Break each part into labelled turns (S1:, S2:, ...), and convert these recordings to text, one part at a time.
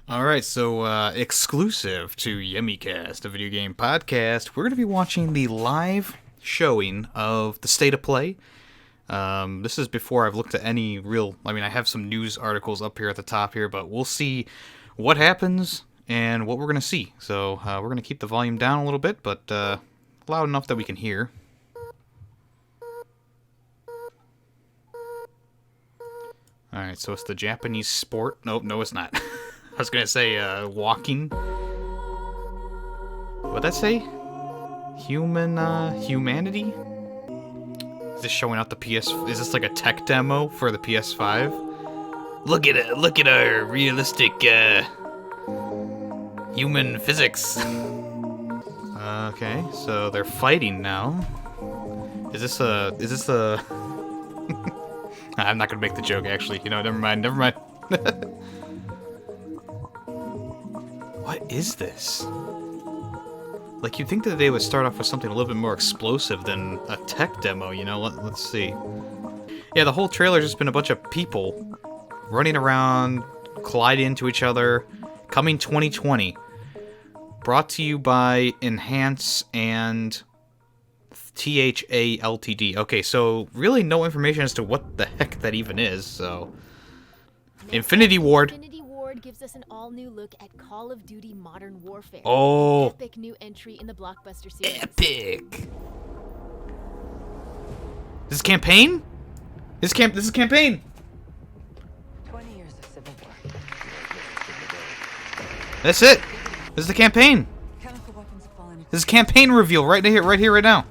S1: Alright, so exclusive to YemmyCast, a video game podcast, we're going to be watching the live showing of the State of Play. This is before I've looked at any real... I mean, I have some news articles up here at the top here, but we'll see what happens and what we're going to see. So we're going to keep the volume down a little bit, but loud enough that we can hear. Alright, so it's the Japanese sport. Nope, no it's not. I was gonna say, walking. What'd that say? Humanity? Is this showing out the PS... Is this like a tech demo for the PS5? Look at it! Look at our realistic, human physics. Okay, so they're fighting now. Is this a... I'm not gonna make the joke, actually. You know, never mind. What is this? Like, you'd think that they would start off with something a little bit more explosive than a tech demo, you know? Let's see. Yeah, the whole trailer's just been a bunch of people running around, colliding into each other. Coming 2020. Brought to you by Enhance and THA Ltd. Okay, so really no information as to what the heck that even is, so... Infinity Ward
S2: gives us an all-new look at Call of Duty Modern Warfare.
S1: Oh,
S2: epic new entry in the blockbuster series.
S1: Epic. This is campaign? This is campaign.
S3: 20 years of civil war.
S1: That's it. This is the campaign.
S3: Chemical weapons have fallen.
S1: This is campaign reveal right here, right now.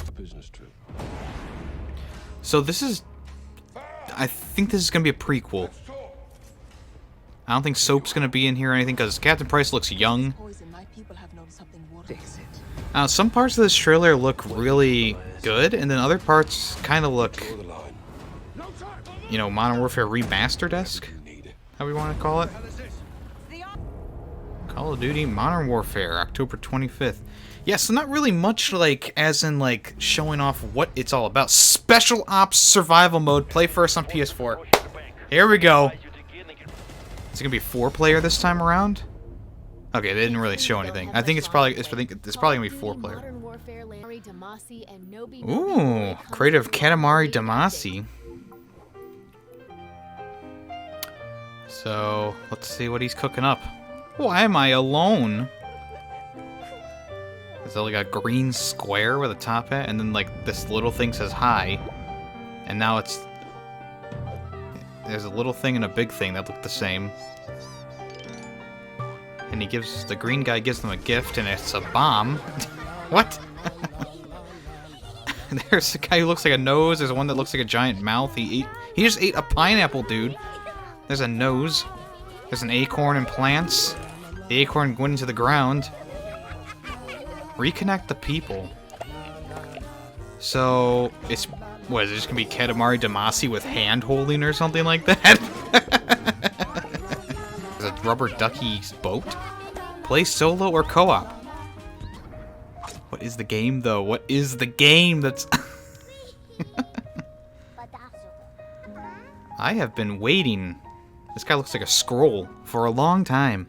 S4: A business trip.
S1: So this is... I think this is going to be a prequel. I don't think Soap's going to be in here or anything, because Captain Price looks young. Some parts of this trailer look really good, and then other parts kind of look, you know, Modern Warfare Remastered-esque, how we want to call it. Call of Duty Modern Warfare, October 25th. Yeah, so not really much, like, as in, like, showing off what it's all about. Special Ops Survival Mode, play first on PS4. Here we go. Is it gonna be 4-player this time around? Okay, they didn't really show anything. I think it's probably gonna be 4-player. Ooh, creative Katamari Damacy. So let's see what he's cooking up. Why am I alone? Is that like a green square with a top hat, and then like this little thing says hi, and now it's... There's a little thing and a big thing that look the same. And he gives... The green guy gives them a gift, and it's a bomb. What? There's a guy who looks like a nose. There's one that looks like a giant mouth. He just ate a pineapple, dude. There's a nose. There's an acorn and plants. The acorn went into the ground. Reconnect the people. So, it's... What, is it just gonna be Katamari Damacy with hand-holding or something like that? There's a rubber ducky boat? Play solo or co-op? What is the game, though? What is the game that's... I have been waiting. This guy looks like a scroll for a long time.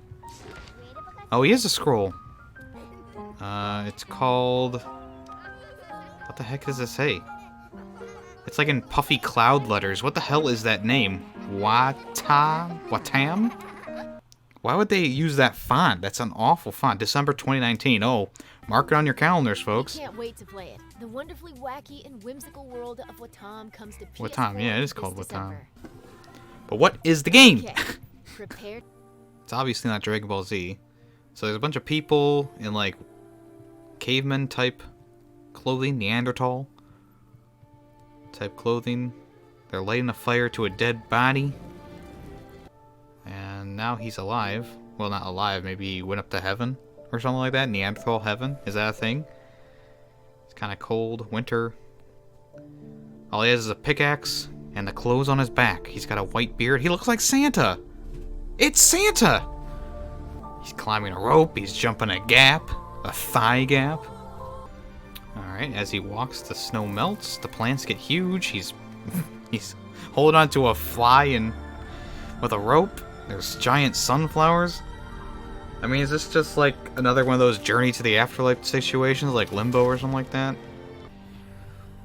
S1: Oh, he is a scroll. It's called... What the heck does it say? It's like in puffy cloud letters. What the hell is that name? Watam? Why would they use that font? That's an awful font. December 2019. Oh, mark it on your calendars, folks.
S2: I can't wait to play it. The wonderfully wacky and whimsical world of Watam comes to PS4
S1: Watam, yeah, it is called
S2: this
S1: Watam.
S2: December.
S1: But what is the game?
S2: Okay. Prepare.
S1: It's obviously not Dragon Ball Z. So there's a bunch of people in like caveman type clothing, Neanderthal type clothing. They're lighting a fire to a dead body. And now he's alive. Well, not alive. Maybe he went up to heaven or something like that. Neanderthal heaven. Is that a thing? It's kind of cold. Winter. All he has is a pickaxe and the clothes on his back. He's got a white beard. He looks like Santa. It's Santa! He's climbing a rope. He's jumping a gap. A thigh gap. Alright, as he walks, the snow melts. The plants get huge. He's holding on to a fly and with a rope. There's giant sunflowers. I mean, is this just like another one of those Journey to the Afterlife situations, like Limbo or something like that?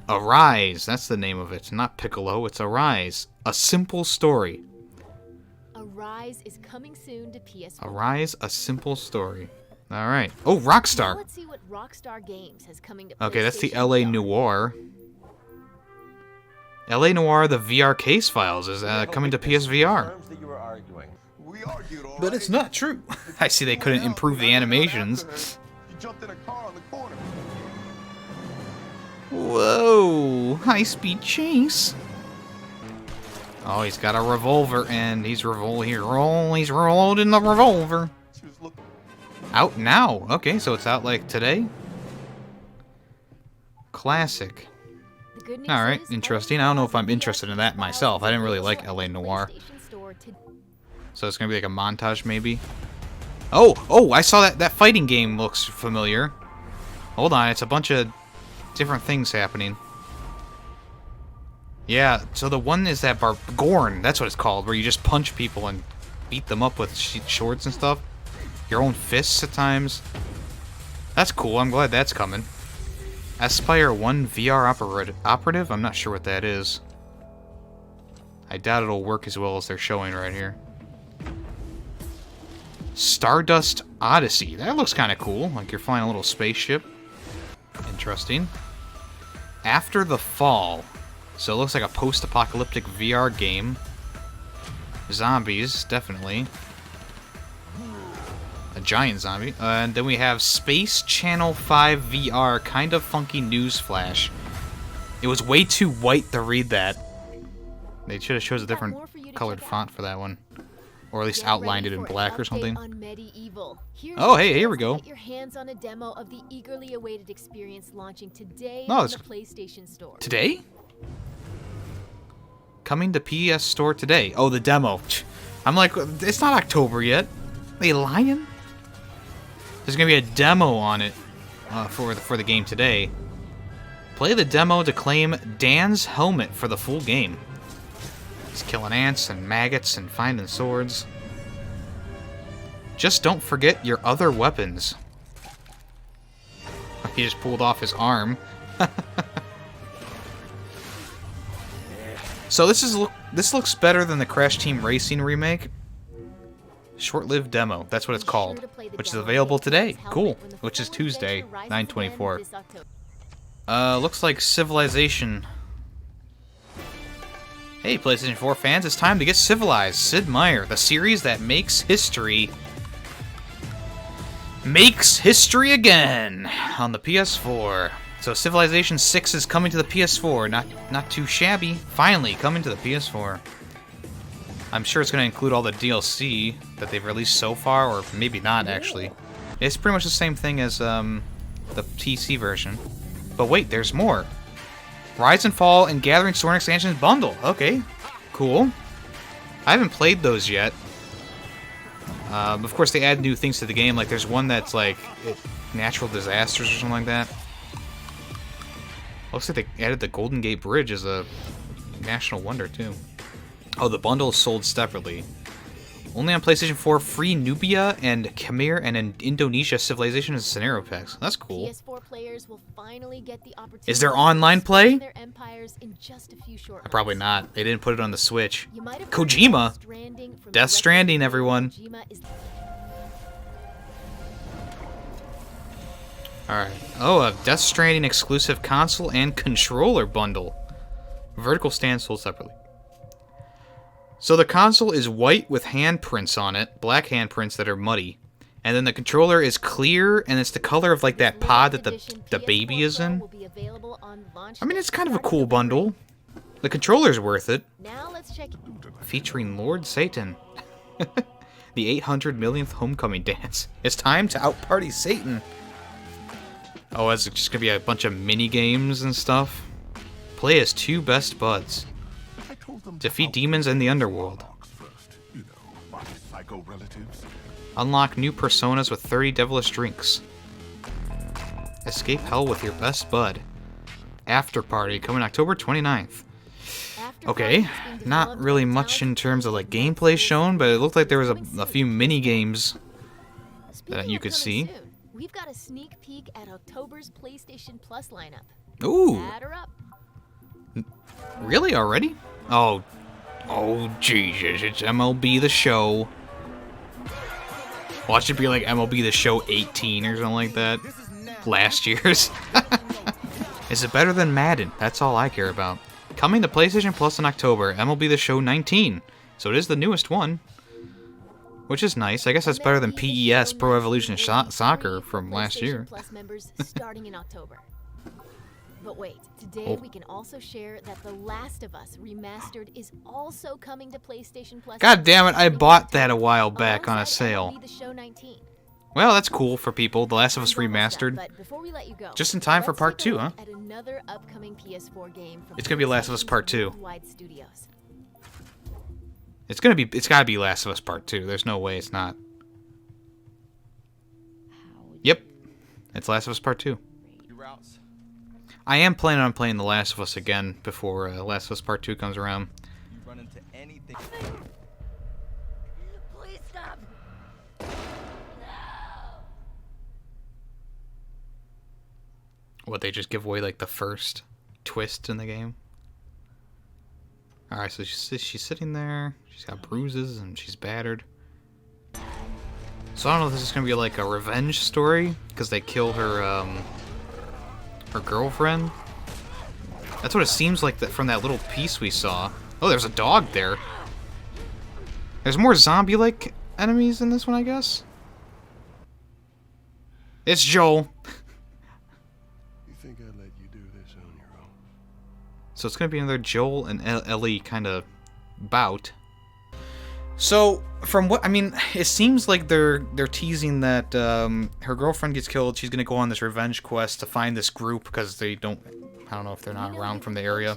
S1: Arise, that's the name of it. Not Piccolo, it's Arise. A simple story.
S2: Arise is coming soon to PS4.
S1: Arise, a simple story. Alright. Oh, Rockstar!
S2: Now let's see what Rockstar Games has coming to
S1: Okay, that's the
S2: PlayStation
S1: LA
S2: VR.
S1: Noir. LA Noir, the VR case files, is coming to PSVR. But it's not true. I see they couldn't improve the animations. Whoa, high-speed chase. Oh, he's got a revolver, and he's reloading the revolver. Out now. Okay, so it's out like today. Classic.
S2: The good news
S1: Alright,
S2: is,
S1: interesting. I don't know if I'm interested in that myself. I didn't really like LA Noir.
S2: PlayStation Store to-
S1: So it's gonna be like a montage, maybe? Oh, I saw that fighting game looks familiar. Hold on, it's a bunch of different things happening. Yeah, so the one is that Gorn, that's what it's called, where you just punch people and beat them up with swords and stuff. Your own fists at times. That's cool, I'm glad that's coming. Aspire 1 VR operative? I'm not sure what that is. I doubt it'll work as well as they're showing right here. Stardust Odyssey. That looks kind of cool, like you're flying a little spaceship. Interesting. After the Fall. So it looks like a post-apocalyptic VR game. Zombies, definitely. A giant zombie. And then we have Space Channel 5 VR, kind of funky news flash. It was way too white to read that. They should have chosen a different colored font for that one. Or at least
S2: Get
S1: outlined it
S2: ready
S1: in
S2: for
S1: black
S2: an
S1: or something.
S2: update on Medieval. Here's
S1: Oh,
S2: your
S1: hey, here we
S2: chance to
S1: go.
S2: Get your hands on a demo of the eagerly awaited experience launching today
S1: Oh,
S2: on
S1: it's-
S2: the PlayStation Store.
S1: Today? Coming to PS Store today. Oh, the demo. I'm like, it's not October yet. Are they lying? There's gonna be a demo on it for the game today. Play the demo to claim Dan's helmet for the full game. He's killing ants and maggots and finding swords. Just don't forget your other weapons. He just pulled off his arm. So this looks better than the Crash Team Racing remake. Short-lived demo. That's what it's called, which is available today. Cool. Which is Tuesday, 9/24. Looks like Civilization. Hey, PlayStation 4 fans, it's time to get civilized. Sid Meier, the series that makes history again on the PS4. So Civilization 6 is coming to the PS4. Not too shabby. Finally coming to the PS4. I'm sure it's going to include all the DLC that they've released so far, or maybe not actually. It's pretty much the same thing as the PC version. But wait, there's more. Rise and Fall and Gathering Storm Expansions bundle. Okay, cool. I haven't played those yet. Of course, they add new things to the game. Like, there's one that's like natural disasters or something like that. Looks like they added the Golden Gate Bridge as a national wonder too. Oh, the bundle is sold separately. Only on PlayStation 4, free Nubia and Khmer and in Indonesia Civilization and Scenario Packs. That's cool.
S2: PS4 players will finally get the opportunity.
S1: Is there online play?
S2: Their empires in just a few short
S1: Probably
S2: months.
S1: not. They didn't put it on the Switch.
S2: You might have heard
S1: Kojima.
S2: Death Stranding from
S1: Death Stranding,
S2: director
S1: everyone.
S2: Kojima is
S1: Alright. Oh, a Death Stranding exclusive console and controller bundle. Vertical stand sold separately. So the console is white with handprints on it, black handprints that are muddy. And then the controller is clear, and it's the color of like that pod that the baby is in. I mean, it's kind of a cool bundle. The controller's worth it.
S2: Now let's check.
S1: Featuring Lord Satan. The 800 millionth homecoming dance. It's time to outparty Satan. Oh, it's just gonna be a bunch of mini games and stuff. Play as two best buds. Defeat demons in the underworld. Unlock new personas with 30 devilish drinks. Escape hell with your best bud. After Party coming October 29th. Okay, not really much in terms of like gameplay shown, but it looked like there was a few mini games that you could see.
S2: We've got a sneak peek at October's PlayStation Plus lineup.
S1: Ooh,
S2: Add her up.
S1: really already? Oh, Jesus! It's MLB The Show. Watch it be like MLB The Show 18 or something like that. Last year's. Is it better than Madden? That's all I care about. Coming to PlayStation Plus in October, MLB The Show 19. So it is the newest one. Which is nice. I guess that's better than PES, Pro Evolution Soccer, from last year.
S2: Plus members starting in October. But wait, today we can also share that The Last of Us Remastered is also coming to PlayStation Plus.
S1: God damn it, I bought that a while back on a sale.
S2: The Show 19.
S1: Well, that's cool for people. The Last of Us Remastered.
S2: But before we let you go,
S1: just in time for part 2, huh?
S2: At another upcoming PS4 game from
S1: it's gonna be Last of Us Part 2.
S2: Worldwide Studios.
S1: It's gotta be Last of Us Part 2. There's no way it's not. Yep. It's Last of Us Part 2. I am planning on playing The Last of Us again before Last of Us Part 2 comes around.
S5: You run into anything.
S2: Please stop.
S1: What, they just give away like the first twist in the game? Alright, so she's sitting there. She's got bruises and she's battered. So I don't know if this is gonna be like a revenge story because they killed her her girlfriend. That's what it seems like from that little piece we saw. Oh, there's a dog there. There's more zombie-like enemies in this one, I guess. It's Joel.
S4: You think I'd let you do this on your own?
S1: So it's gonna be another Joel and Ellie kind of bout. So from what I mean, it seems like they're teasing that her girlfriend gets killed. She's gonna go on this revenge quest to find this group because I don't know if they're not around from the area.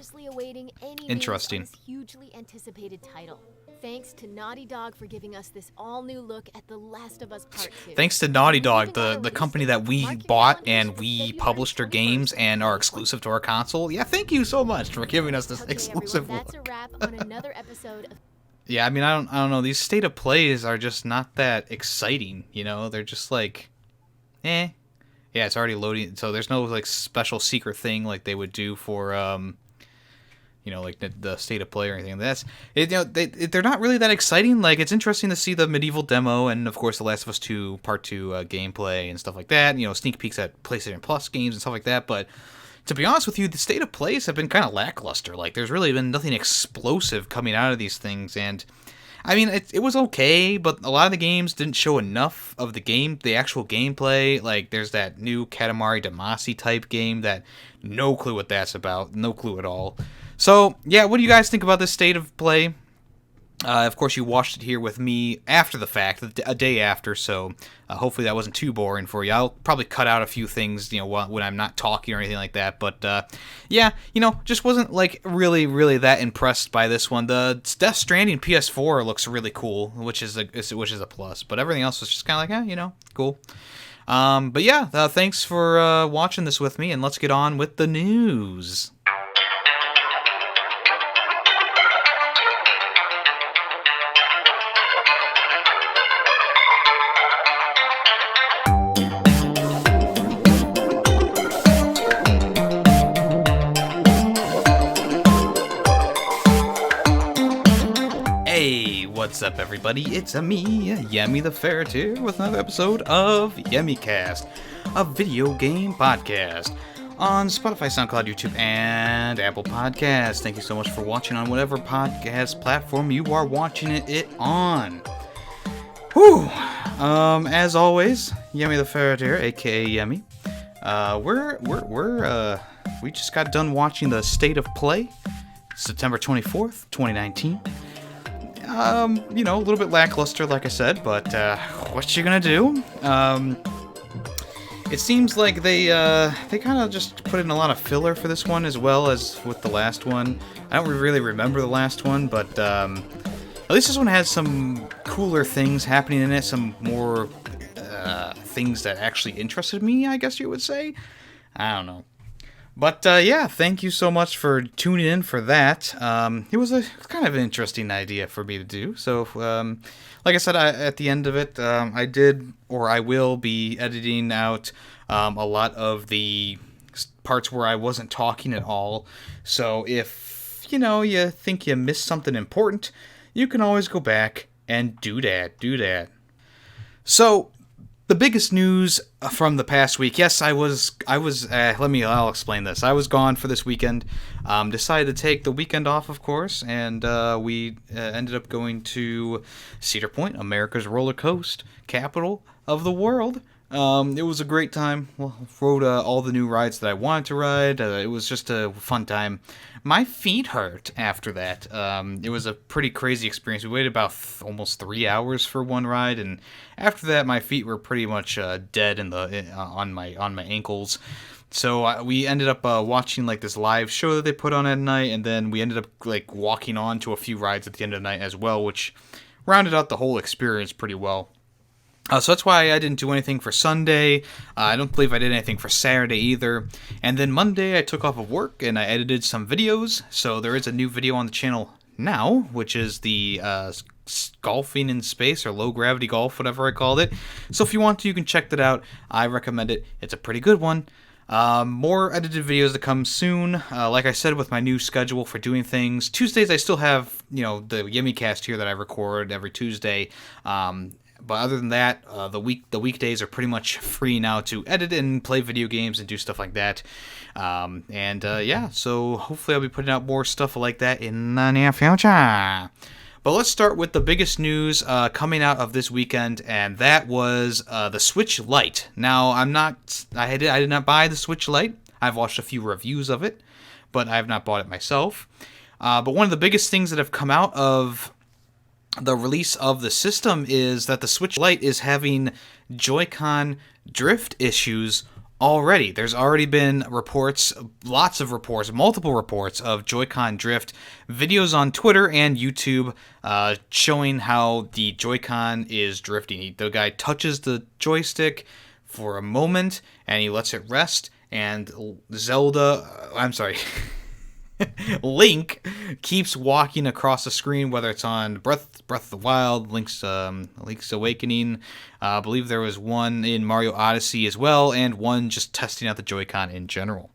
S1: Interesting.
S2: This hugely anticipated title. Thanks to Naughty Dog for giving us this all-new look at The Last of Us Part 2.
S1: Thanks to Naughty Dog, the company that we bought and we published their games and are exclusive to our console. Yeah, thank you so much for giving us this exclusive look.
S2: That's a wrap on another episode of...
S1: Yeah, I mean, I don't know. These state of plays are just not that exciting, you know? They're just like, eh. Yeah, it's already loading, so there's no like special secret thing like they would do for you know, like the state of play or anything. That's it, you know, they're not really that exciting. Like, it's interesting to see the medieval demo and of course the Last of Us 2 Part 2 gameplay and stuff like that. You know, sneak peeks at PlayStation Plus games and stuff like that. But to be honest with you, the state of plays have been kind of lackluster. Like, there's really been nothing explosive coming out of these things. And I mean, it was okay, but a lot of the games didn't show enough of the actual gameplay. Like, there's that new Katamari Damacy type game that no clue what that's about. No clue at all. So, yeah, what do you guys think about this state of play? Of course, you watched it here with me after the fact, a day after, so hopefully that wasn't too boring for you. I'll probably cut out a few things, you know, when I'm not talking or anything like that, but yeah, you know, just wasn't, like, really that impressed by this one. The Death Stranding PS4 looks really cool, which is a plus, but everything else was just kind of like, you know, cool. But yeah, thanks for watching this with me, and let's get on with the news. What's up, everybody? It's me, YemmytheFerret here with another episode of YemmyCast, a video game podcast on Spotify, SoundCloud, YouTube, and Apple Podcasts. Thank you so much for watching on whatever podcast platform you are watching it on. Whew! As always, YemmytheFerret here, aka Yemmy. We just got done watching the State of Play, September 24th, 2019. You know, a little bit lackluster, like I said, but what you gonna do? It seems like they kind of just put in a lot of filler for this one, as well as with the last one. I don't really remember the last one, but at least this one has some cooler things happening in it, some more things that actually interested me, I guess you would say. I don't know. But yeah, thank you so much for tuning in for that. It was a kind of an interesting idea for me to do. So, like I said, at the end of it, I did, or I will be editing out a lot of the parts where I wasn't talking at all. So if, you think you missed something important, you can always go back and do that. So, the biggest news from the past week, yes, I'll explain this. I was gone for this weekend, decided to take the weekend off, of course, and we ended up going to Cedar Point, America's roller coaster capital of the world. It was a great time. Rode all the new rides that I wanted to ride. It was just a fun time. My feet hurt after that. It was a pretty crazy experience. We waited about almost 3 hours for one ride, and after that, my feet were pretty much dead on my ankles. So we ended up watching like this live show that they put on at night, and then we ended up like walking on to a few rides at the end of the night as well, which rounded out the whole experience pretty well. So that's why I didn't do anything for Sunday. I don't believe I did anything for Saturday either. And then Monday I took off of work and I edited some videos. So there is a new video on the channel now, which is the golfing in space, or low gravity golf, whatever I called it. So if you want to, you can check that out. I recommend it. It's a pretty good one. More edited videos to come soon. Like I said, with my new schedule for doing things, Tuesdays I still have, the YemmyCast here that I record every Tuesday. But other than that, the weekdays are pretty much free now to edit and play video games and do stuff like that. Yeah, so hopefully I'll be putting out more stuff like that in the near future. But let's start with the biggest news coming out of this weekend, and that was the Switch Lite. Now, I did not buy the Switch Lite. I've watched a few reviews of it, but I have not bought it myself. But one of the biggest things that have come out of the release of the system is that the Switch Lite is having Joy-Con drift issues already. There's already been reports, multiple reports of Joy-Con drift, videos on Twitter and YouTube showing how the Joy-Con is drifting. The guy touches the joystick for a moment and he lets it rest, and Link keeps walking across the screen, whether it's on Breath of the Wild, Link's Awakening. I believe there was one in Mario Odyssey as well, and one just testing out the Joy-Con in general.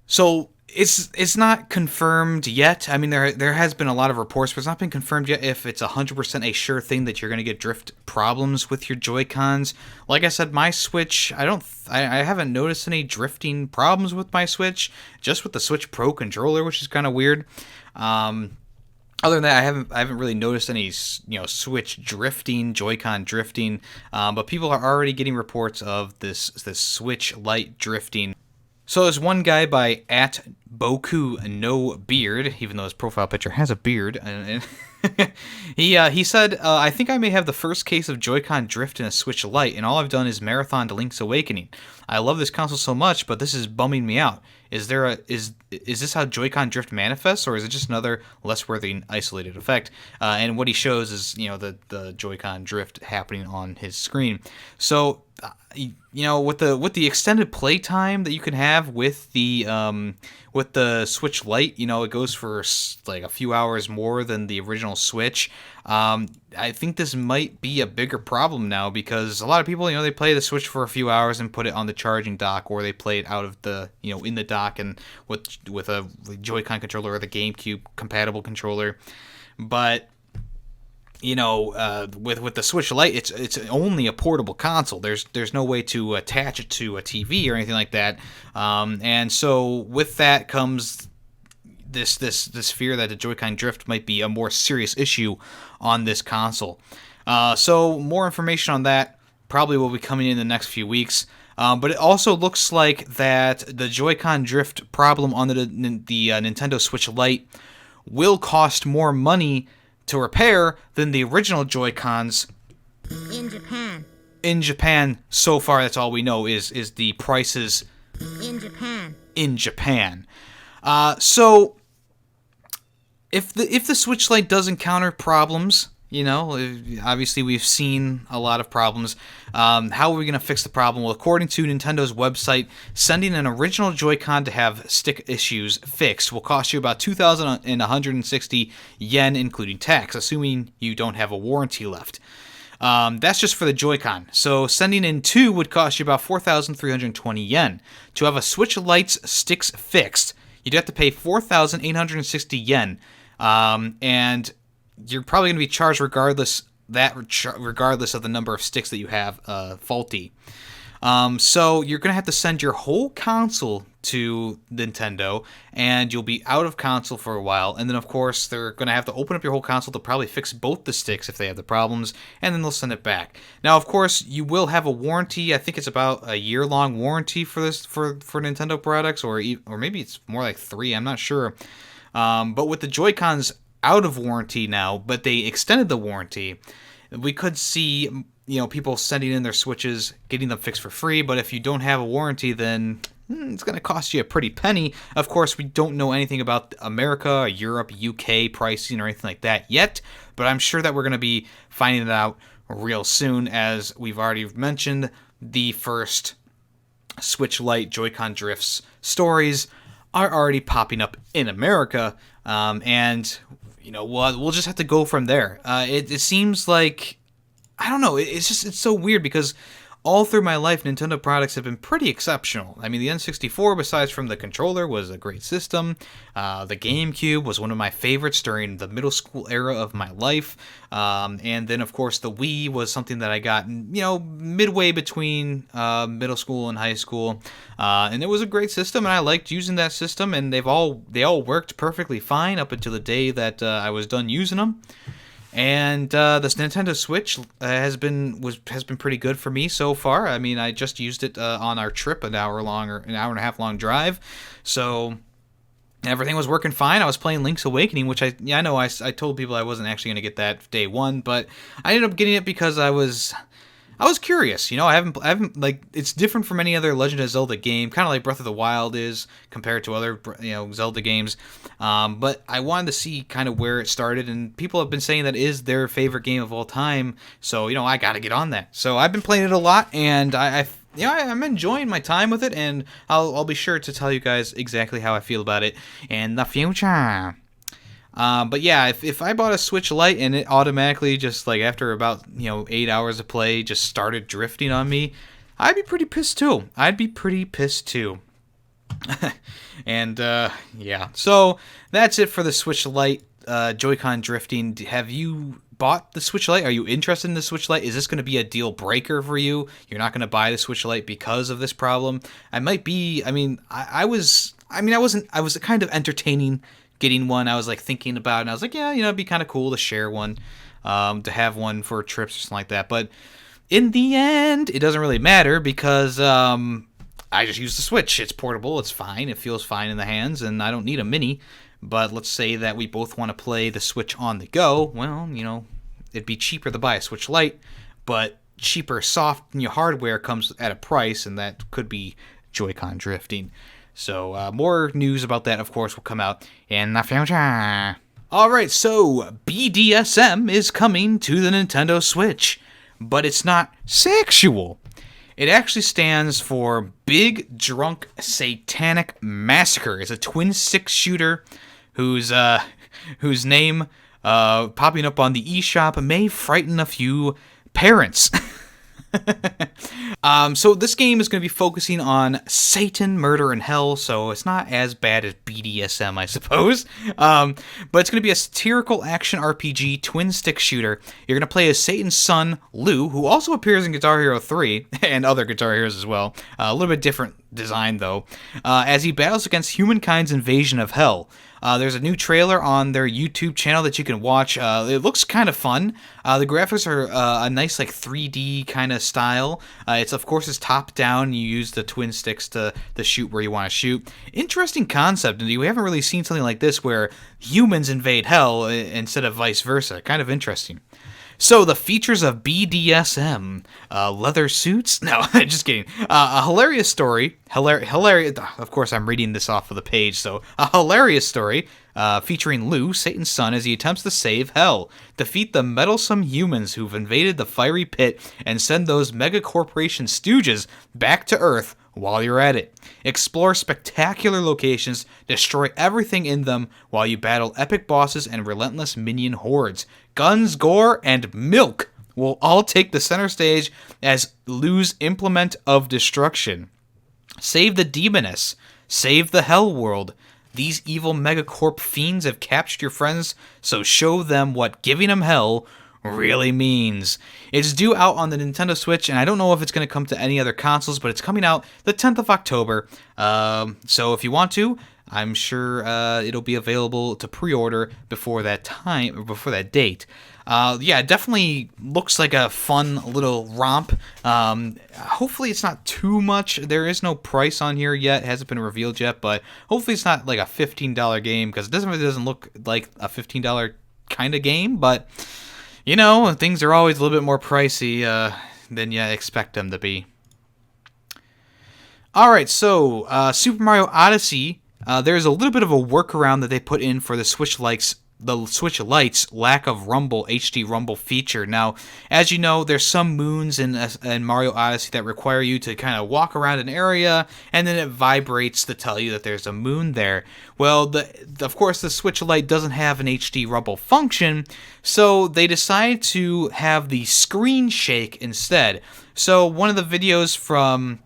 S1: So it's not confirmed yet. I mean, there has been a lot of reports, but it's not been confirmed yet if it's 100% a sure thing that you're going to get drift problems with your Joy-Cons. Like I said, my Switch, I haven't noticed any drifting problems with my Switch, just with the Switch Pro controller, which is kind of weird. Other than that, I haven't really noticed any, Switch drifting, Joy-Con drifting. But people are already getting reports of this Switch Lite drifting. So there's one guy by @BokuNoBeard, even though his profile picture has a beard, and he said, I think I may have the first case of Joy-Con drift in a Switch Lite, and all I've done is marathon to Link's Awakening. I love this console so much, but this is bumming me out. Is this how Joy-Con drift manifests, or is it just another less worthy isolated effect? And what he shows is, the Joy-Con drift happening on his screen. So, with the extended play time that you can have with the Switch Lite, it goes for like a few hours more than the original Switch. I think this might be a bigger problem now, because a lot of people, they play the Switch for a few hours and put it on the charging dock, or they play it out of the, in the dock and with a Joy-Con controller or the GameCube compatible controller. But with the Switch Lite, it's only a portable console. There's no way to attach it to a TV or anything like that. And so with that comes this fear that the Joy-Con drift might be a more serious issue on this console. So more information on that probably will be coming in the next few weeks. But it also looks like that the Joy-Con drift problem on the Nintendo Switch Lite will cost more money to repair than the original Joy-Cons
S6: in Japan.
S1: In Japan, so far, that's all we know is the prices
S6: In Japan.
S1: in Japan. So if the Switch Lite does encounter problems, Obviously we've seen a lot of problems. How are we going to fix the problem? Well, according to Nintendo's website, sending an original Joy-Con to have stick issues fixed will cost you about 2,160 yen, including tax, assuming you don't have a warranty left. That's just for the Joy-Con. So sending in 2 would cost you about 4,320 yen. To have a Switch Lite's sticks fixed, you'd have to pay 4,860 yen. And you're probably going to be charged regardless of the number of sticks that you have faulty. So you're going to have to send your whole console to Nintendo, and you'll be out of console for a while. And then, of course, they're going to have to open up your whole console to probably fix both the sticks if they have the problems, and then they'll send it back. Now, of course, you will have a warranty. I think it's about a year-long warranty for this for Nintendo products, or maybe it's more like 3. I'm not sure. But with the Joy-Cons out of warranty now, but they extended the warranty, we could see people sending in their Switches, getting them fixed for free. But if you don't have a warranty, then it's going to cost you a pretty penny. Of course, we don't know anything about America, Europe, UK pricing or anything like that yet, but I'm sure that we're going to be finding it out real soon. As we've already mentioned, the first Switch Lite Joy-Con Drifts stories are already popping up in America, and we'll just have to go from there. It seems like, I don't know, it's so weird because all through my life, Nintendo products have been pretty exceptional. I mean, the N64, besides from the controller, was a great system. The GameCube was one of my favorites during the middle school era of my life. And then, of course, the Wii was something that I got, midway between middle school and high school. And it was a great system, and I liked using that system, and they all worked perfectly fine up until the day that I was done using them. And this Nintendo Switch has been pretty good for me so far. I mean, I just used it on our trip, an hour and a half long drive. So everything was working fine. I was playing Link's Awakening, which I told people I wasn't actually going to get that day one, but I ended up getting it because I was curious. I haven't like, it's different from any other Legend of Zelda game, kind of like Breath of the Wild is compared to other Zelda games. But I wanted to see kind of where it started, and people have been saying that is their favorite game of all time. So I got to get on that. So I've been playing it a lot, and I'm enjoying my time with it, and I'll be sure to tell you guys exactly how I feel about it in the future. But yeah, if I bought a Switch Lite and it automatically just like after about 8 hours of play just started drifting on me, I'd be pretty pissed too. And yeah, so that's it for the Switch Lite Joy-Con drifting. Have you bought the Switch Lite? Are you interested in the Switch Lite? Is this going to be a deal breaker for you? You're not going to buy the Switch Lite because of this problem? I might be. I mean, I was kind of entertaining getting one. I was like thinking about it, and I was like, yeah, it'd be kind of cool to share one, to have one for trips or something like that. But in the end, it doesn't really matter because I just use the Switch. It's portable. It's fine. It feels fine in the hands, and I don't need a mini. But let's say that we both want to play the Switch on the go. Well, it'd be cheaper to buy a Switch Lite, but cheaper soft hardware comes at a price, and that could be Joy-Con drifting. So more news about that, of course, will come out in the future. Alright, so BDSM is coming to the Nintendo Switch, but it's not sexual. It actually stands for Big Drunk Satanic Massacre. It's a twin-stick shooter whose name popping up on the eShop may frighten a few parents. So this game is going to be focusing on Satan, murder, and hell, so it's not as bad as BDSM, I suppose. But it's going to be a satirical action RPG twin-stick shooter. You're going to play as Satan's son, Lou, who also appears in Guitar Hero 3, and other Guitar Heroes as well. A little bit different design, though, as he battles against humankind's invasion of hell. There's a new trailer on their YouTube channel that you can watch. It looks kind of fun. The graphics are a nice like 3D kind of style. Of course it's top down. You use the twin sticks to shoot where you want to shoot. Interesting concept. And we haven't really seen something like this where humans invade hell instead of vice versa. Kind of interesting. So the features of BDSM, leather suits? No, just kidding. A hilarious story. Hilarious. Of course, I'm reading this off of the page. So a hilarious story featuring Lou, Satan's son, as he attempts to save Hell, defeat the meddlesome humans who've invaded the fiery pit, and send those megacorporation stooges back to Earth while you're at it. Explore spectacular locations, destroy everything in them while you battle epic bosses and relentless minion hordes. Guns, gore, and milk will all take the center stage as Lou's implement of destruction. Save the demoness. Save the hell world. These evil megacorp fiends have captured your friends, so show them what giving them hell really means. It's due out on the Nintendo Switch, and I don't know if it's going to come to any other consoles, but it's coming out the 10th of October. So if you want to, I'm sure it'll be available to pre-order before that time, or before that date. Yeah, it definitely looks like a fun little romp. Hopefully it's not too much. There is no price on here yet. It hasn't been revealed yet, but hopefully it's not like a $15 game, because it really doesn't look like a $15 kind of game, but you know, things are always a little bit more pricey than you expect them to be. Alright, so Super Mario Odyssey, there's a little bit of a workaround that they put in for the Switch Lite's lack of Rumble, HD Rumble feature. Now, as you know, there's some moons in Mario Odyssey that require you to kind of walk around an area, and then it vibrates to tell you that there's a moon there. Well, of course, the Switch Lite doesn't have an HD Rumble function, so they decided to have the screen shake instead. So one of the videos from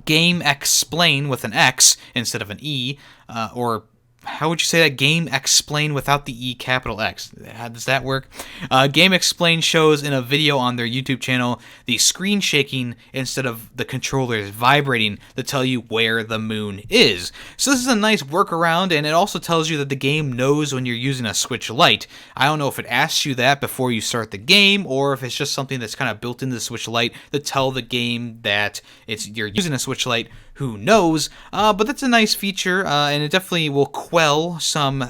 S1: Game Explain with an X instead of an E, or how would you say that? Game Explain without the E capital X. How does that work? Game Explain shows in a video on their YouTube channel the screen shaking instead of the controllers vibrating to tell you where the moon is. So this is a nice workaround, and it also tells you that the game knows when you're using a Switch Lite. I don't know if it asks you that before you start the game, or if it's just something that's kind of built into the Switch Lite to tell the game that you're using a Switch Lite. Who knows? But that's a nice feature, and it definitely will quell some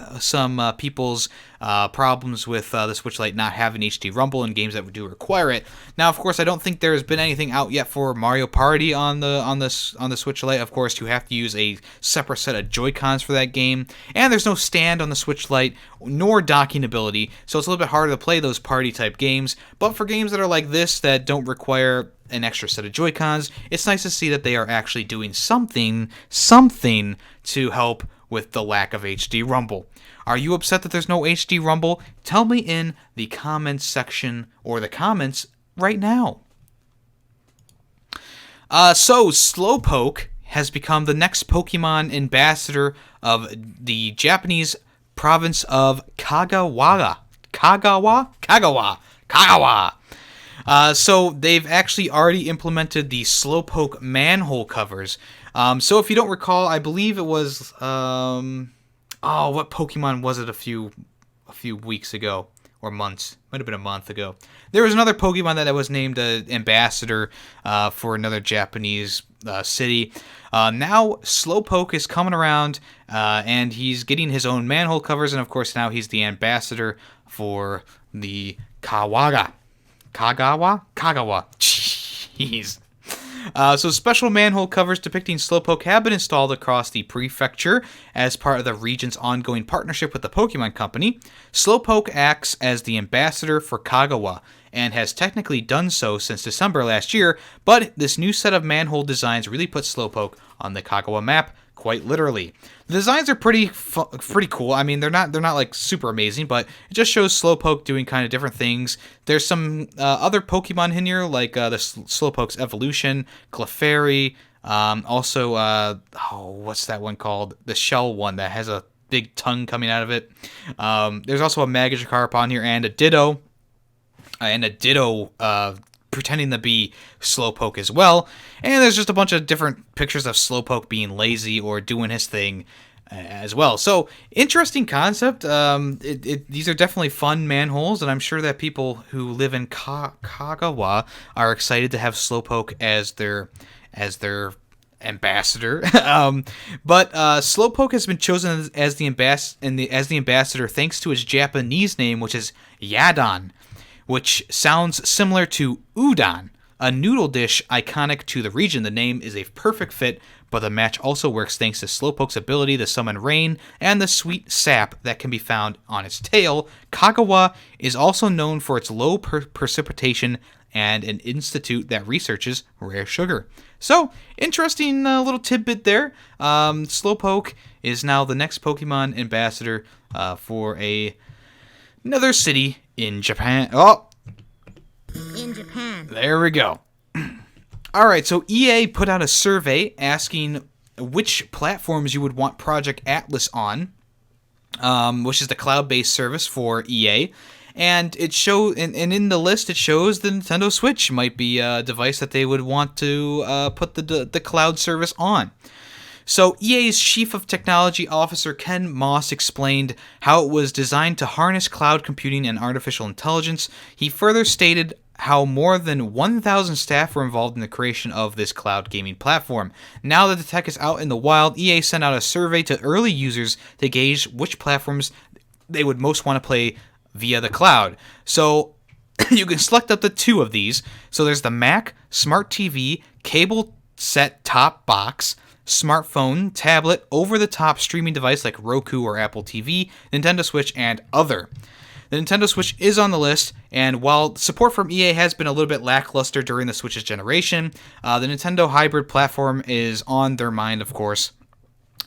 S1: people's problems with the Switch Lite not having HD Rumble in games that do require it. Now, of course, I don't think there's been anything out yet for Mario Party on the Switch Lite. Of course, you have to use a separate set of Joy-Cons for that game, and there's no stand on the Switch Lite nor docking ability, so it's a little bit harder to play those party type games. But for games that are like this that don't require an extra set of Joy-Cons, it's nice to see that they are actually doing something to help with the lack of HD Rumble. Are you upset that there's no HD Rumble? Tell me in the comments section or the comments right now. So Slowpoke has become the next Pokemon ambassador of the Japanese province of Kagawa. So they've actually already implemented the Slowpoke manhole covers. So if you don't recall, I believe it was what Pokemon was it a few weeks ago or months? Might have been a month ago. There was another Pokemon that was named ambassador for another Japanese city. Now Slowpoke is coming around, and he's getting his own manhole covers, and of course now he's the ambassador for the Kagawa. Jeez. So special manhole covers depicting Slowpoke have been installed across the prefecture as part of the region's ongoing partnership with the Pokemon Company. Slowpoke acts as the ambassador for Kagawa and has technically done so since December last year, but this new set of manhole designs really puts Slowpoke on the Kagawa map, quite literally. The designs are pretty cool. I mean, they're not like super amazing, but it just shows Slowpoke doing kind of different things. There's some other Pokemon in here, like the Slowpoke's evolution, Clefairy, also what's that one called? The shell one that has a big tongue coming out of it. There's also a Magikarp on here and a Ditto. Pretending to be Slowpoke as well. And there's just a bunch of different pictures of Slowpoke being lazy or doing his thing as well. So, interesting concept. These are definitely fun manholes, and I'm sure that people who live in Kagawa are excited to have Slowpoke as their ambassador. But Slowpoke has been chosen as the ambassador thanks to his Japanese name, which is Yadon, which sounds similar to udon, a noodle dish iconic to the region. The name is a perfect fit, but the match also works thanks to Slowpoke's ability to summon rain and the sweet sap that can be found on its tail. Kagawa is also known for its low precipitation and an institute that researches rare sugar. So, interesting little tidbit there. Slowpoke is now the next Pokemon ambassador for another city in Japan. Oh!
S6: In Japan.
S1: There we go. Alright, so EA put out a survey asking which platforms you would want Project Atlas on, which is the cloud-based service for EA. And it and in the list, it shows the Nintendo Switch might be a device that they would want to put the cloud service on. So EA's Chief of Technology Officer Ken Moss explained how it was designed to harness cloud computing and artificial intelligence. He further stated how more than 1,000 staff were involved in the creation of this cloud gaming platform. Now that the tech is out in the wild, EA sent out a survey to early users to gauge which platforms they would most want to play via the cloud. So you can select up to 2 of these. So there's the Mac, Smart TV, cable set top box, smartphone, tablet, over-the-top streaming device like Roku or Apple TV, Nintendo Switch, and other. The Nintendo Switch is on the list, and while support from EA has been a little bit lackluster during the Switch's generation, the Nintendo hybrid platform is on their mind, of course.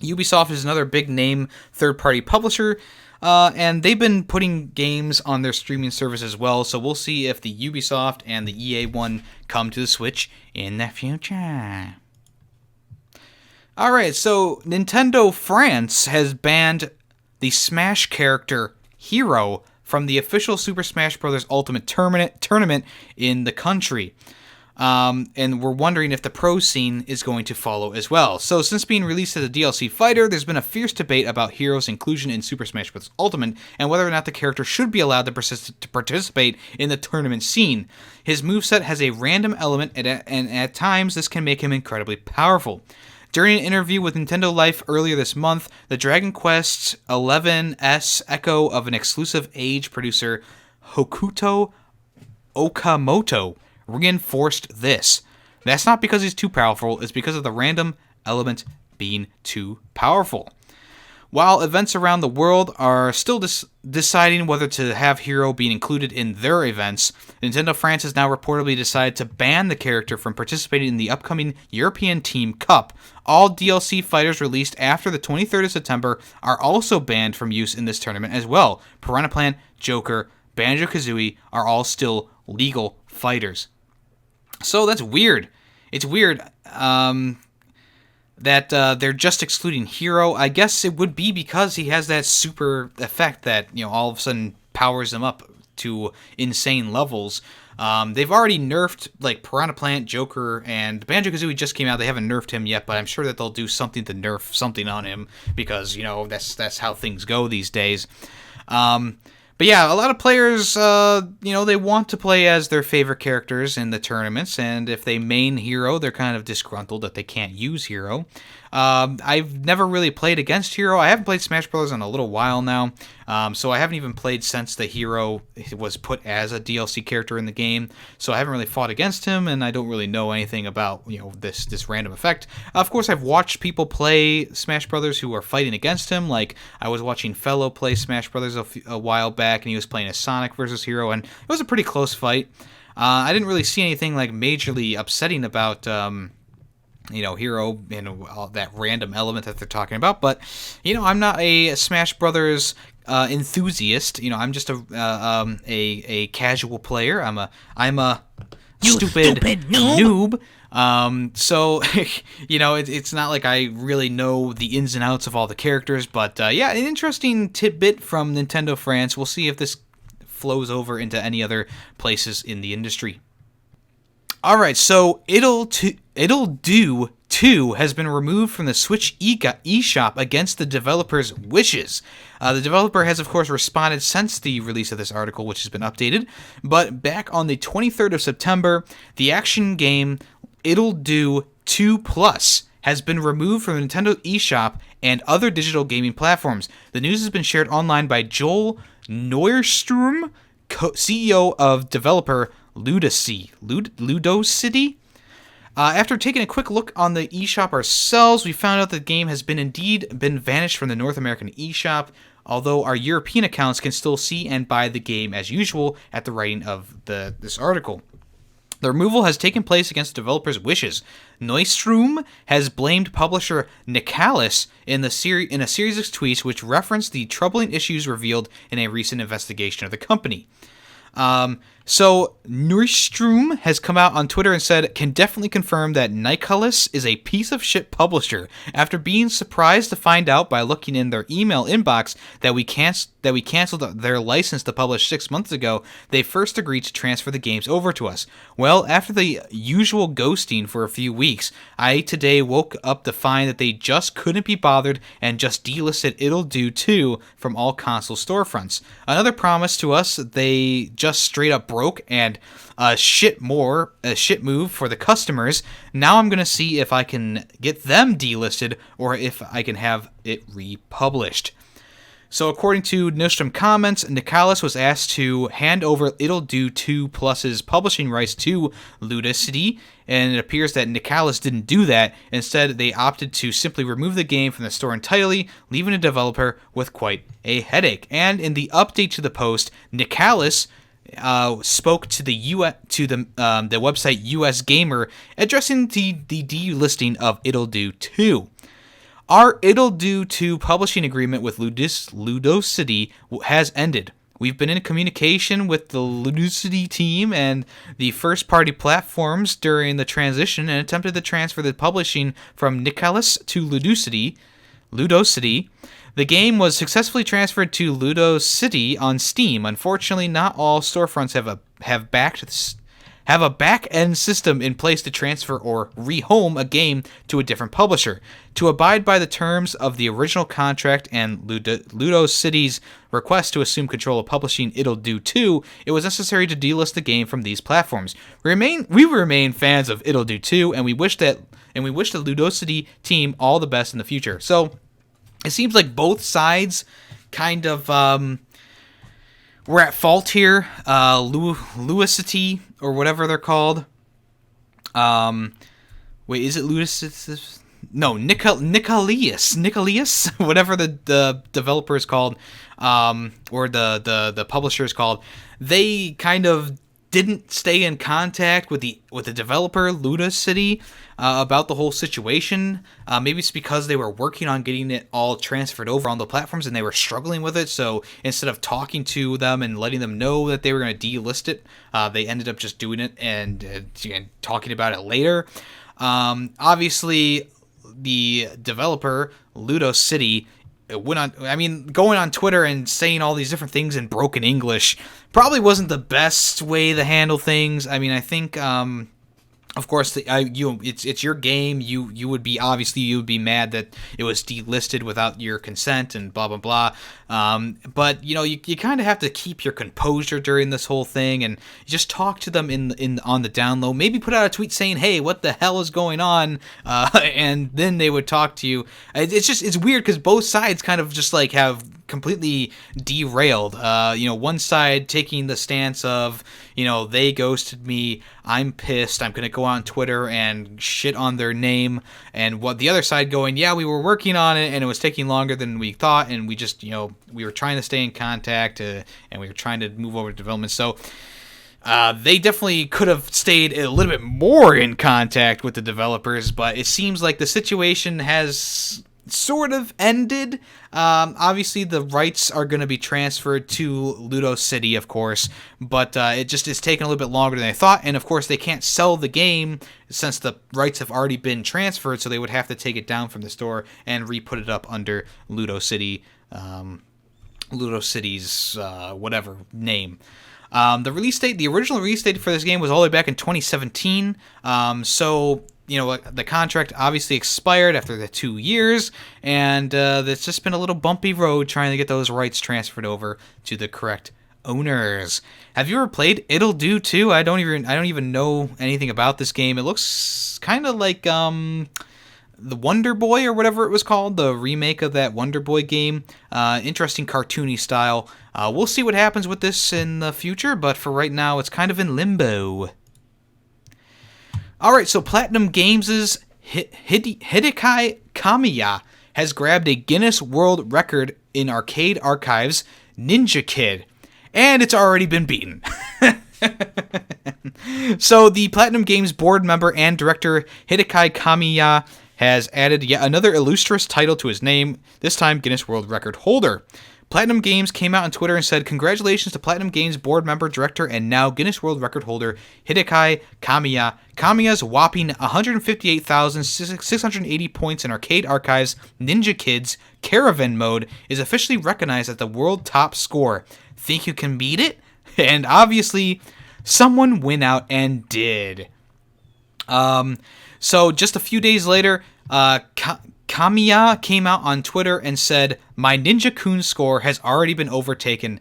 S1: Ubisoft is another big-name third-party publisher, and they've been putting games on their streaming service as well, so we'll see if the Ubisoft and the EA one come to the Switch in the future. Alright, so Nintendo France has banned the Smash character Hero from the official Super Smash Bros. Ultimate tournament in the country. And we're wondering if the pro scene is going to follow as well. So since being released as a DLC fighter, there's been a fierce debate about Hero's inclusion in Super Smash Bros. Ultimate and whether or not the character should be allowed to participate in the tournament scene. His moveset has a random element, and at times this can make him incredibly powerful. During an interview with Nintendo Life earlier this month, the Dragon Quest XI's echo of an exclusive age producer, Hokuto Okamoto, reinforced this. That's not because he's too powerful, it's because of the random element being too powerful. While events around the world are still deciding whether to have Hero being included in their events, Nintendo France has now reportedly decided to ban the character from participating in the upcoming European Team Cup. All DLC fighters released after the 23rd of September are also banned from use in this tournament as well. Piranha Plant, Joker, Banjo-Kazooie are all still legal fighters. So that's weird. It's weird. That they're just excluding Hero. I guess it would be because he has that super effect that, all of a sudden powers him up to insane levels. They've already nerfed, like, Piranha Plant, Joker, and Banjo-Kazooie just came out. They haven't nerfed him yet, but I'm sure that they'll do something to nerf something on him because, that's how things go these days. But yeah, a lot of players, they want to play as their favorite characters in the tournaments, and if they main Hero, they're kind of disgruntled that they can't use Hero. I've never really played against Hero. I haven't played Smash Bros. In a little while now, so I haven't even played since the Hero was put as a DLC character in the game, so I haven't really fought against him, and I don't really know anything about, this random effect. Of course, I've watched people play Smash Bros. Who are fighting against him, like I was watching Fellow play Smash Bros. A while back, and he was playing as Sonic versus Hero, and it was a pretty close fight. I didn't really see anything, like, majorly upsetting about, Hero and all that random element that they're talking about, but I'm not a Smash Brothers enthusiast. I'm just a casual player. I'm a stupid noob. So it's not like I really know the ins and outs of all the characters, but yeah, an interesting tidbit from Nintendo France. We'll see if this flows over into any other places in the industry. Alright, so Ittle Dew 2 has been removed from the Switch eShop against the developer's wishes. The developer has, of course, responded since the release of this article, which has been updated. But back on the 23rd of September, the action game Ittle Dew 2 Plus has been removed from the Nintendo eShop and other digital gaming platforms. The news has been shared online by Joel Neuerstrom, CEO of developer Ludocity. After taking a quick look on the eShop ourselves, we found out the game has indeed been vanished from the North American eShop, although our European accounts can still see and buy the game as usual at the writing of this article. The removal has taken place against the developers' wishes. Neustrom has blamed publisher Nicalis in a series of tweets which reference the troubling issues revealed in a recent investigation of the company. So Neustrom has come out on Twitter and said, can definitely confirm that Nicalis is a piece of shit publisher. After being surprised to find out by looking in their email inbox that we canceled their license to publish 6 months ago, they first agreed to transfer the games over to us. Well, after the usual ghosting for a few weeks, I today woke up to find that they just couldn't be bothered and just delisted Ittle Dew 2 from all console storefronts. Another promise to us, they just straight up broke and a shit move for the customers. Now I'm going to see if I can get them delisted or if I can have it republished. So according to Nostrum comments, Nicalis was asked to hand over Ittle Dew 2 Plus's publishing rights to Ludocity, and it appears that Nicalis didn't do that. Instead, they opted to simply remove the game from the store entirely, leaving the developer with quite a headache. And in the update to the post, Nicalis spoke to the website US Gamer, addressing the delisting of Ittle Dew 2. Our Ittle Dew 2 publishing agreement with Ludocity has ended. We've been in communication with the Ludocity team and the first-party platforms during the transition and attempted to transfer the publishing from Nicalis to Ludocity. The game was successfully transferred to Ludocity on Steam. Unfortunately, not all storefronts have a back-end system in place to transfer or rehome a game to a different publisher. To abide by the terms of the original contract and Ludocity's request to assume control of publishing Ittle Dew 2, it was necessary to delist the game from these platforms. We remain fans of Ittle Dew 2, and we wish the Ludocity team all the best in the future. So it seems like both sides kind of we're at fault here. Ludocity, or whatever they're called. Wait, is it Ludocity? No, Nicalis, whatever the developer is called, or the publisher is called. They kind of didn't stay in contact with the developer Ludocity about the whole situation. Maybe it's because they were working on getting it all transferred over on the platforms and they were struggling with it. So instead of talking to them and letting them know that they were going to delist it, they ended up just doing it and talking about it later. Obviously, the developer Ludocity going on Twitter and saying all these different things in broken English probably wasn't the best way to handle things. I mean, I think, of course, it's your game. You would be mad that it was delisted without your consent and blah blah blah. But you kind of have to keep your composure during this whole thing and just talk to them on the down low. Maybe put out a tweet saying, "Hey, what the hell is going on?" And then they would talk to you. It's weird because both sides kind of just like have completely derailed. One side taking the stance of, they ghosted me, I'm pissed, I'm gonna go on Twitter and shit on their name, and what the other side going, yeah, we were working on it and it was taking longer than we thought, and we just we were trying to stay in contact and we were trying to move over to development. So they definitely could have stayed a little bit more in contact with the developers, but it seems like the situation has sort of ended. Obviously, the rights are going to be transferred to Ludocity, of course, but it just is taking a little bit longer than they thought. And of course, they can't sell the game since the rights have already been transferred, so they would have to take it down from the store and re-put it up under Ludocity's whatever name. The original release date for this game was all the way back in 2017. So the contract obviously expired after the 2 years, and it's just been a little bumpy road trying to get those rights transferred over to the correct owners. Have you ever played Ittle Dew 2? I don't even know anything about this game. It looks kind of like the Wonder Boy or whatever it was called, the remake of that Wonder Boy game. Interesting cartoony style. We'll see what happens with this in the future, but for right now, it's kind of in limbo. Alright, so Platinum Games' Hideaki Kamiya has grabbed a Guinness World Record in arcade archives, Ninja Kid, and it's already been beaten. So the Platinum Games board member and director Hideaki Kamiya has added yet another illustrious title to his name, this time Guinness World Record holder. Platinum Games came out on Twitter and said, "Congratulations to Platinum Games board member, director, and now Guinness World Record holder Hideaki Kamiya. Kamiya's whopping 158,680 points in arcade archives Ninja Kids Caravan mode is officially recognized as the world top score. Think you can beat it?" And obviously, someone went out and did. So just a few days later, Kamiya came out on Twitter and said, "My Ninja-kun score has already been overtaken, ...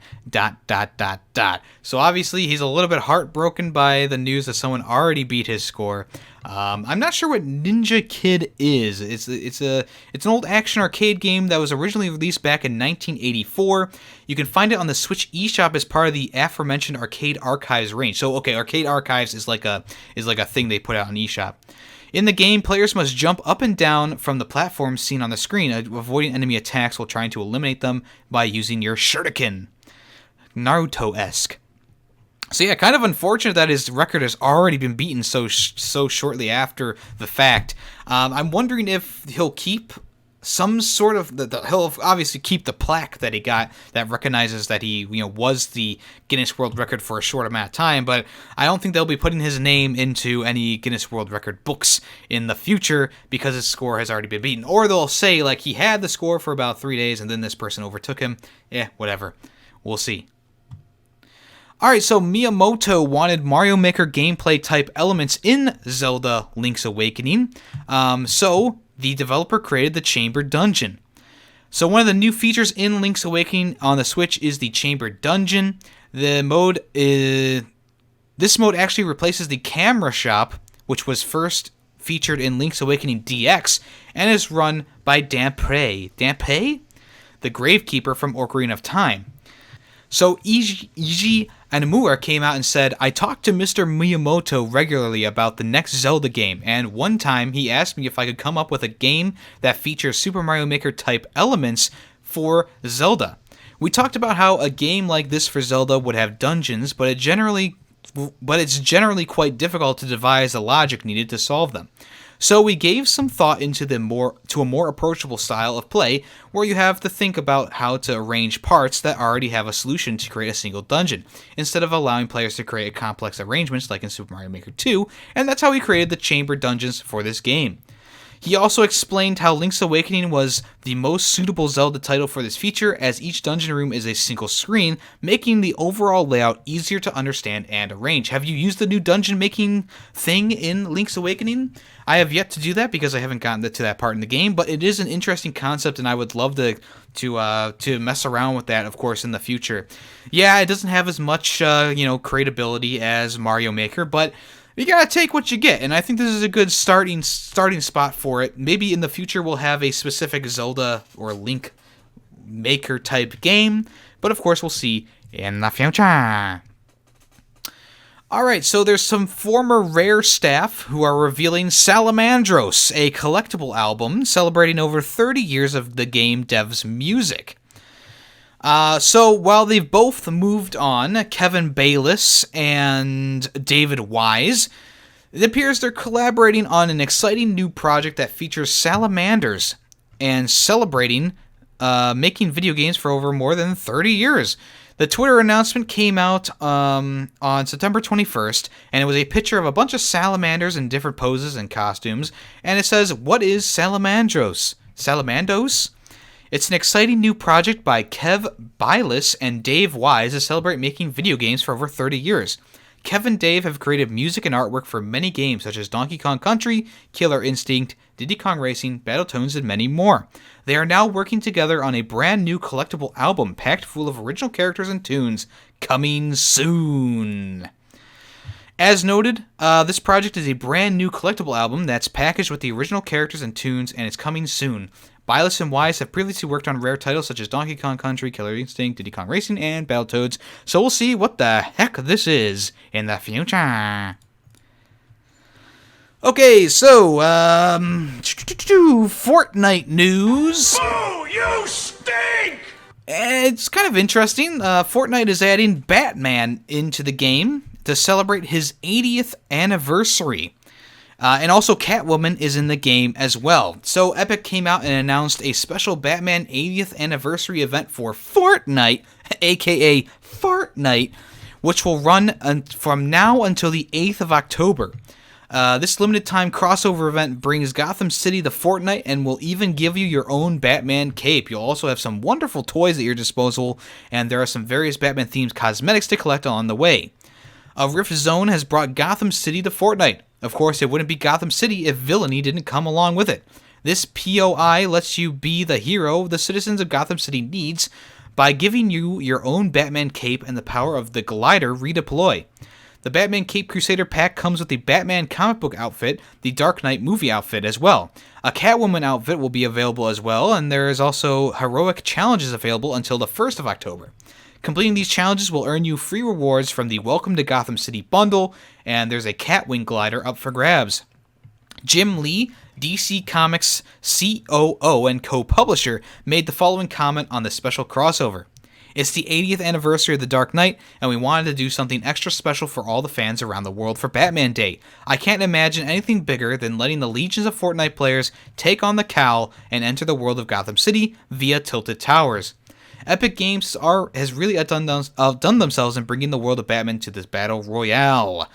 S1: So obviously he's a little bit heartbroken by the news that someone already beat his score. I'm not sure what Ninja Kid is. It's an old action arcade game that was originally released back in 1984. You can find it on the Switch eShop as part of the aforementioned Arcade Archives range. So okay, Arcade Archives is like a thing they put out on eShop. In the game, players must jump up and down from the platforms seen on the screen, avoiding enemy attacks while trying to eliminate them by using your shuriken. Naruto-esque. So yeah, kind of unfortunate that his record has already been beaten so shortly after the fact. I'm wondering if he'll keep some sort of he'll obviously keep the plaque that he got that recognizes that he was the Guinness World Record for a short amount of time, but I don't think they'll be putting his name into any Guinness World Record books in the future because his score has already been beaten. Or they'll say like he had the score for about 3 days and then this person overtook him. Whatever. We'll see. Alright, so Miyamoto wanted Mario Maker gameplay type elements in Zelda Link's Awakening. So the developer created the Chamber Dungeon. So one of the new features in Link's Awakening on the Switch is the Chamber Dungeon. This mode actually replaces the Camera Shop, which was first featured in Link's Awakening DX, and is run by Dampé, the Gravekeeper from Ocarina of Time. So Eiji Anomura came out and said, "I talk to Mr. Miyamoto regularly about the next Zelda game, and one time he asked me if I could come up with a game that features Super Mario Maker type elements for Zelda. We talked about how a game like this for Zelda would have dungeons, but it's generally quite difficult to devise the logic needed to solve them. So we gave some thought into a more approachable style of play where you have to think about how to arrange parts that already have a solution to create a single dungeon, instead of allowing players to create complex arrangements like in Super Mario Maker 2, and that's how we created the Chamber Dungeons for this game." He also explained how Link's Awakening was the most suitable Zelda title for this feature, as each dungeon room is a single screen, making the overall layout easier to understand and arrange. Have you used the new dungeon making thing in Link's Awakening? I have yet to do that because I haven't gotten to that part in the game, but it is an interesting concept, and I would love to mess around with that, of course, in the future. Yeah, it doesn't have as much creatability as Mario Maker, but you gotta take what you get, and I think this is a good starting spot for it. Maybe in the future we'll have a specific Zelda or Link Maker type game, but of course we'll see in the future. Alright, so there's some former Rare staff who are revealing Salamandos, a collectible album celebrating over 30 years of the game dev's music. So while they've both moved on, Kevin Bayliss and David Wise, it appears they're collaborating on an exciting new project that features salamanders and celebrating making video games for over more than 30 years. The Twitter announcement came out on September 21st, and it was a picture of a bunch of salamanders in different poses and costumes, and it says, "What is Salamandos? Salamandos?" It's an exciting new project by Kev Bylis and Dave Wise to celebrate making video games for over 30 years. Kev and Dave have created music and artwork for many games such as Donkey Kong Country, Killer Instinct, Diddy Kong Racing, Battletoads, and many more. They are now working together on a brand new collectible album packed full of original characters and tunes, coming soon. As noted, this project is a brand new collectible album that's packaged with the original characters and tunes, and it's coming soon. Byless and Wise have previously worked on rare titles such as Donkey Kong Country, Killer Instinct, Diddy Kong Racing, and Battletoads, so we'll see what the heck this is in the future. Okay, so, Fortnite news.
S4: Oh, you stink!
S1: It's kind of interesting. Fortnite is adding Batman into the game to celebrate his 80th anniversary. And also Catwoman is in the game as well. So Epic came out and announced a special Batman 80th anniversary event for Fortnite, aka Fortnite, which will run from now until the 8th of October. This limited time crossover event brings Gotham City to Fortnite and will even give you your own Batman cape. You'll also have some wonderful toys at your disposal, and there are some various Batman themed cosmetics to collect on the way. A Rift Zone has brought Gotham City to Fortnite. Of course, it wouldn't be Gotham City if villainy didn't come along with it. This POI lets you be the hero the citizens of Gotham City needs by giving you your own Batman cape and the power of the glider redeploy. The Batman Cape Crusader pack comes with the Batman comic book outfit, the Dark Knight movie outfit as well. A Catwoman outfit will be available as well, and there is also heroic challenges available until the 1st of October. Completing these challenges will earn you free rewards from the Welcome to Gotham City bundle, and there's a Catwing glider up for grabs. Jim Lee, DC Comics COO and co-publisher, made the following comment on this special crossover. It's the 80th anniversary of The Dark Knight, and we wanted to do something extra special for all the fans around the world for Batman Day. I can't imagine anything bigger than letting the legions of Fortnite players take on the cowl and enter the world of Gotham City via Tilted Towers. Epic Games has really outdone themselves in bringing the world of Batman to this battle royale.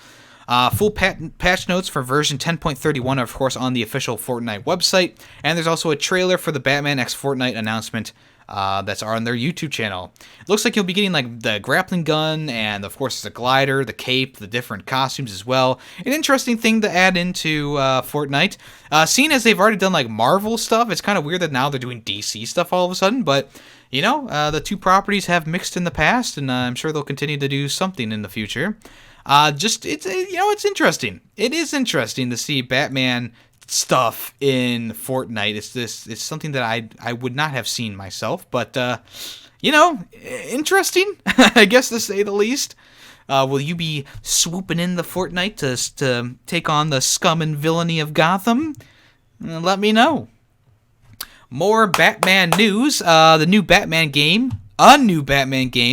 S1: Full patch notes for version 10.31 are, of course, on the official Fortnite website, and there's also a trailer for the Batman X Fortnite announcement that's on their YouTube channel. It looks like you'll be getting like the grappling gun, and of course the glider, the cape, the different costumes as well. An interesting thing to add into Fortnite. Seeing as they've already done like Marvel stuff, it's kind of weird that now they're doing DC stuff all of a sudden, but you know, the two properties have mixed in the past, and I'm sure they'll continue to do something in the future. It's interesting. It is interesting to see Batman stuff in Fortnite. It's something that I would not have seen myself, but interesting, I guess, to say the least. Will you be swooping in the Fortnite to take on the scum and villainy of Gotham? Let me know. More Batman news. A new Batman game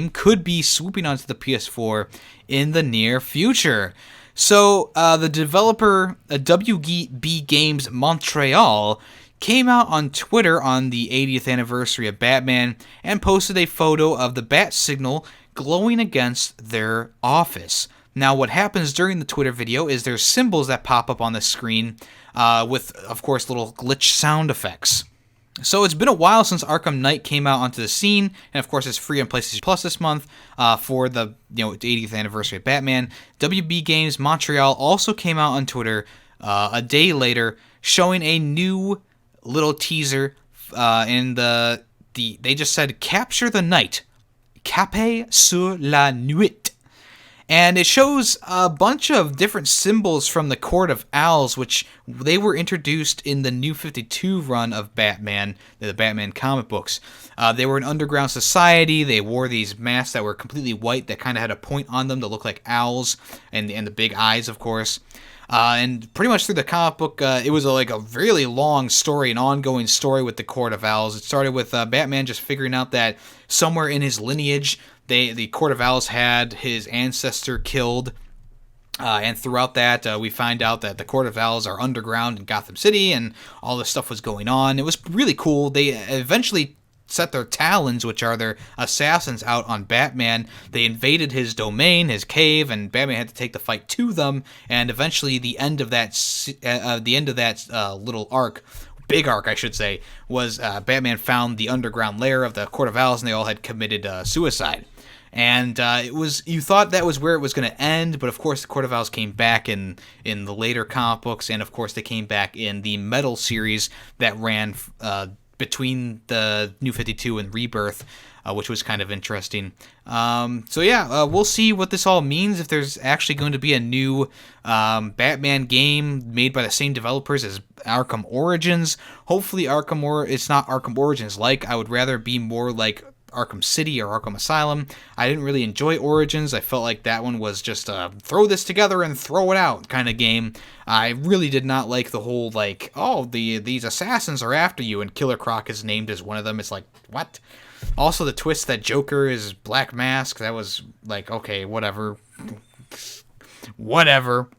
S1: could be swooping onto the PS4 in the near future. So, the developer WB Games Montreal came out on Twitter on the 80th anniversary of Batman and posted a photo of the bat signal glowing against their office. Now, what happens during the Twitter video is there's symbols that pop up on the screen with, of course, little glitch sound effects. So it's been a while since Arkham Knight came out onto the scene, and of course it's free on PlayStation Plus this month for the 80th anniversary of Batman. WB Games Montreal also came out on Twitter a day later, showing a new little teaser, and they just said "Capture the Night, Cape sur la nuit." And it shows a bunch of different symbols from the Court of Owls, which they were introduced in the New 52 run of Batman, the Batman comic books. They were an underground society. They wore these masks that were completely white that kind of had a point on them to look like owls, and the big eyes, of course. And pretty much through the comic book, it was a really long story, an ongoing story with the Court of Owls. It started with Batman just figuring out that somewhere in his lineage, the Court of Owls had his ancestor killed. And throughout that, we find out that the Court of Owls are underground in Gotham City, and all this stuff was going on. It was really cool. They eventually set their talons, which are their assassins, out on Batman. They invaded his domain, his cave, and Batman had to take the fight to them. And eventually, the end of that little arc, big arc, I should say, was Batman found the underground lair of the Court of Owls, and they all had committed suicide. And you thought that was where it was going to end, but of course the Court of Owls came back in the later comic books, and of course they came back in the Metal series that ran between the New 52 and Rebirth, which was kind of interesting. So yeah, we'll see what this all means, if there's actually going to be a new Batman game made by the same developers as Arkham Origins. Hopefully it's not Arkham Origins like. I would rather be more like Arkham City or Arkham Asylum. I didn't really enjoy Origins. I felt like that one was just a throw this together and throw it out kind of game. I really did not like the whole, like, oh, these assassins are after you and Killer Croc is named as one of them. It's like, what? Also, the twist that Joker is Black Mask, that was like, okay, whatever. Whatever.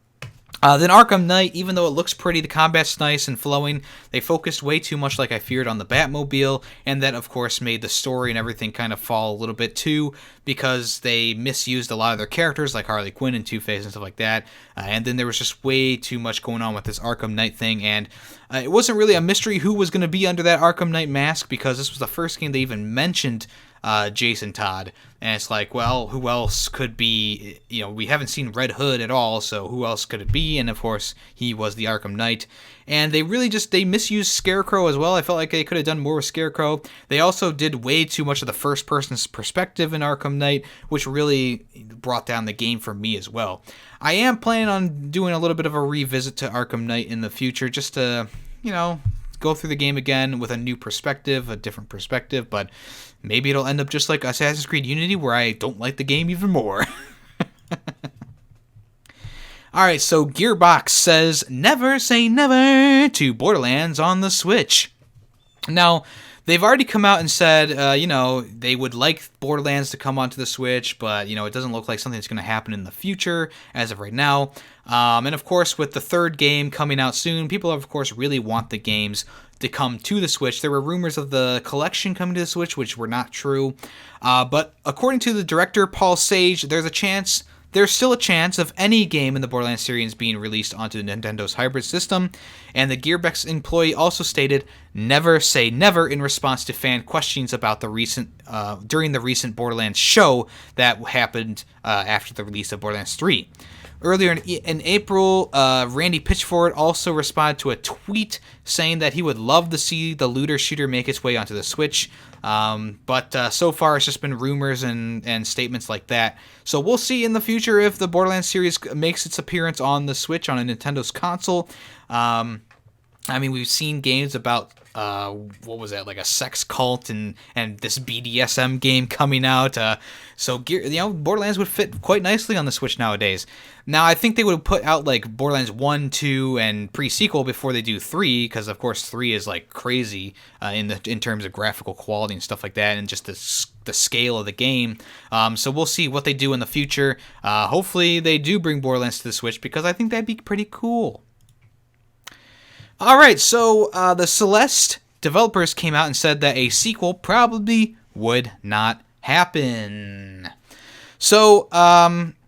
S1: Then Arkham Knight, even though it looks pretty, the combat's nice and flowing, they focused way too much, like I feared, on the Batmobile, and that, of course, made the story and everything kind of fall a little bit too, because they misused a lot of their characters, like Harley Quinn and Two-Face and stuff like that, and then there was just way too much going on with this Arkham Knight thing, and it wasn't really a mystery who was going to be under that Arkham Knight mask, because this was the first game they even mentioned Jason Todd, and it's like, well, who else could be, we haven't seen Red Hood at all, so who else could it be? And of course, he was the Arkham Knight, and they misused Scarecrow as well. I felt like they could have done more with Scarecrow. They also did way too much of the first person's perspective in Arkham Knight, which really brought down the game for me as well. I am planning on doing a little bit of a revisit to Arkham Knight in the future, just to, go through the game again with a new perspective, a different perspective, but maybe it'll end up just like Assassin's Creed Unity, where I don't like the game even more. Alright, so Gearbox says, never say never to Borderlands on the Switch. Now, they've already come out and said, they would like Borderlands to come onto the Switch, but, it doesn't look like something that's going to happen in the future as of right now. And of course, with the third game coming out soon, people, of course, really want the games to come to the Switch. There were rumors of the collection coming to the Switch, which were not true. But according to the director, Paul Sage, there's still a chance of any game in the Borderlands series being released onto Nintendo's hybrid system, and the Gearbox employee also stated, never say never, in response to fan questions about during the recent Borderlands show that happened after the release of Borderlands 3. Earlier in April, Randy Pitchford also responded to a tweet saying that he would love to see the looter shooter make its way onto the Switch, but so far it's just been rumors and statements like that. So we'll see in the future if the Borderlands series makes its appearance on the Switch on a Nintendo's console. We've seen games about what was that, like a sex cult and this BDSM game coming out. So Borderlands would fit quite nicely on the Switch nowadays. Now, I think they would put out like Borderlands 1, 2, and pre-sequel before they do 3, because of course 3 is like crazy in terms of graphical quality and stuff like that, and just the scale of the game. So we'll see what they do in the future. Hopefully they do bring Borderlands to the Switch, because I think that'd be pretty cool. Alright, so the Celeste developers came out and said that a sequel probably would not happen. So,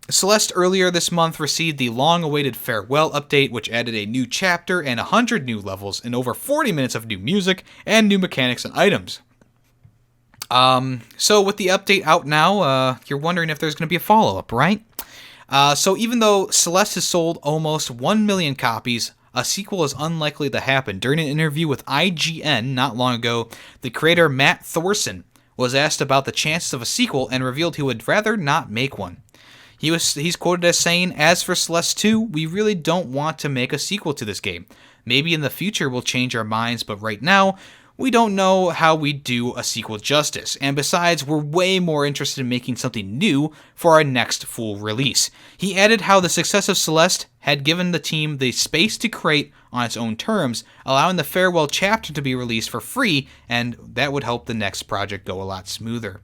S1: Celeste earlier this month received the long-awaited farewell update, which added a new chapter and 100 new levels and over 40 minutes of new music and new mechanics and items. So with the update out now, you're wondering if there's going to be a follow-up, right? So even though Celeste has sold almost 1 million copies, a sequel is unlikely to happen. During an interview with IGN not long ago, the creator Matt Thorson was asked about the chances of a sequel and revealed he would rather not make one. He's quoted as saying, "As for Celeste 2, we really don't want to make a sequel to this game. Maybe in the future we'll change our minds, but right now, we don't know how we'd do a sequel justice. And besides, we're way more interested in making something new for our next full release." He added how the success of Celeste had given the team the space to create on its own terms, allowing the farewell chapter to be released for free, and that would help the next project go a lot smoother.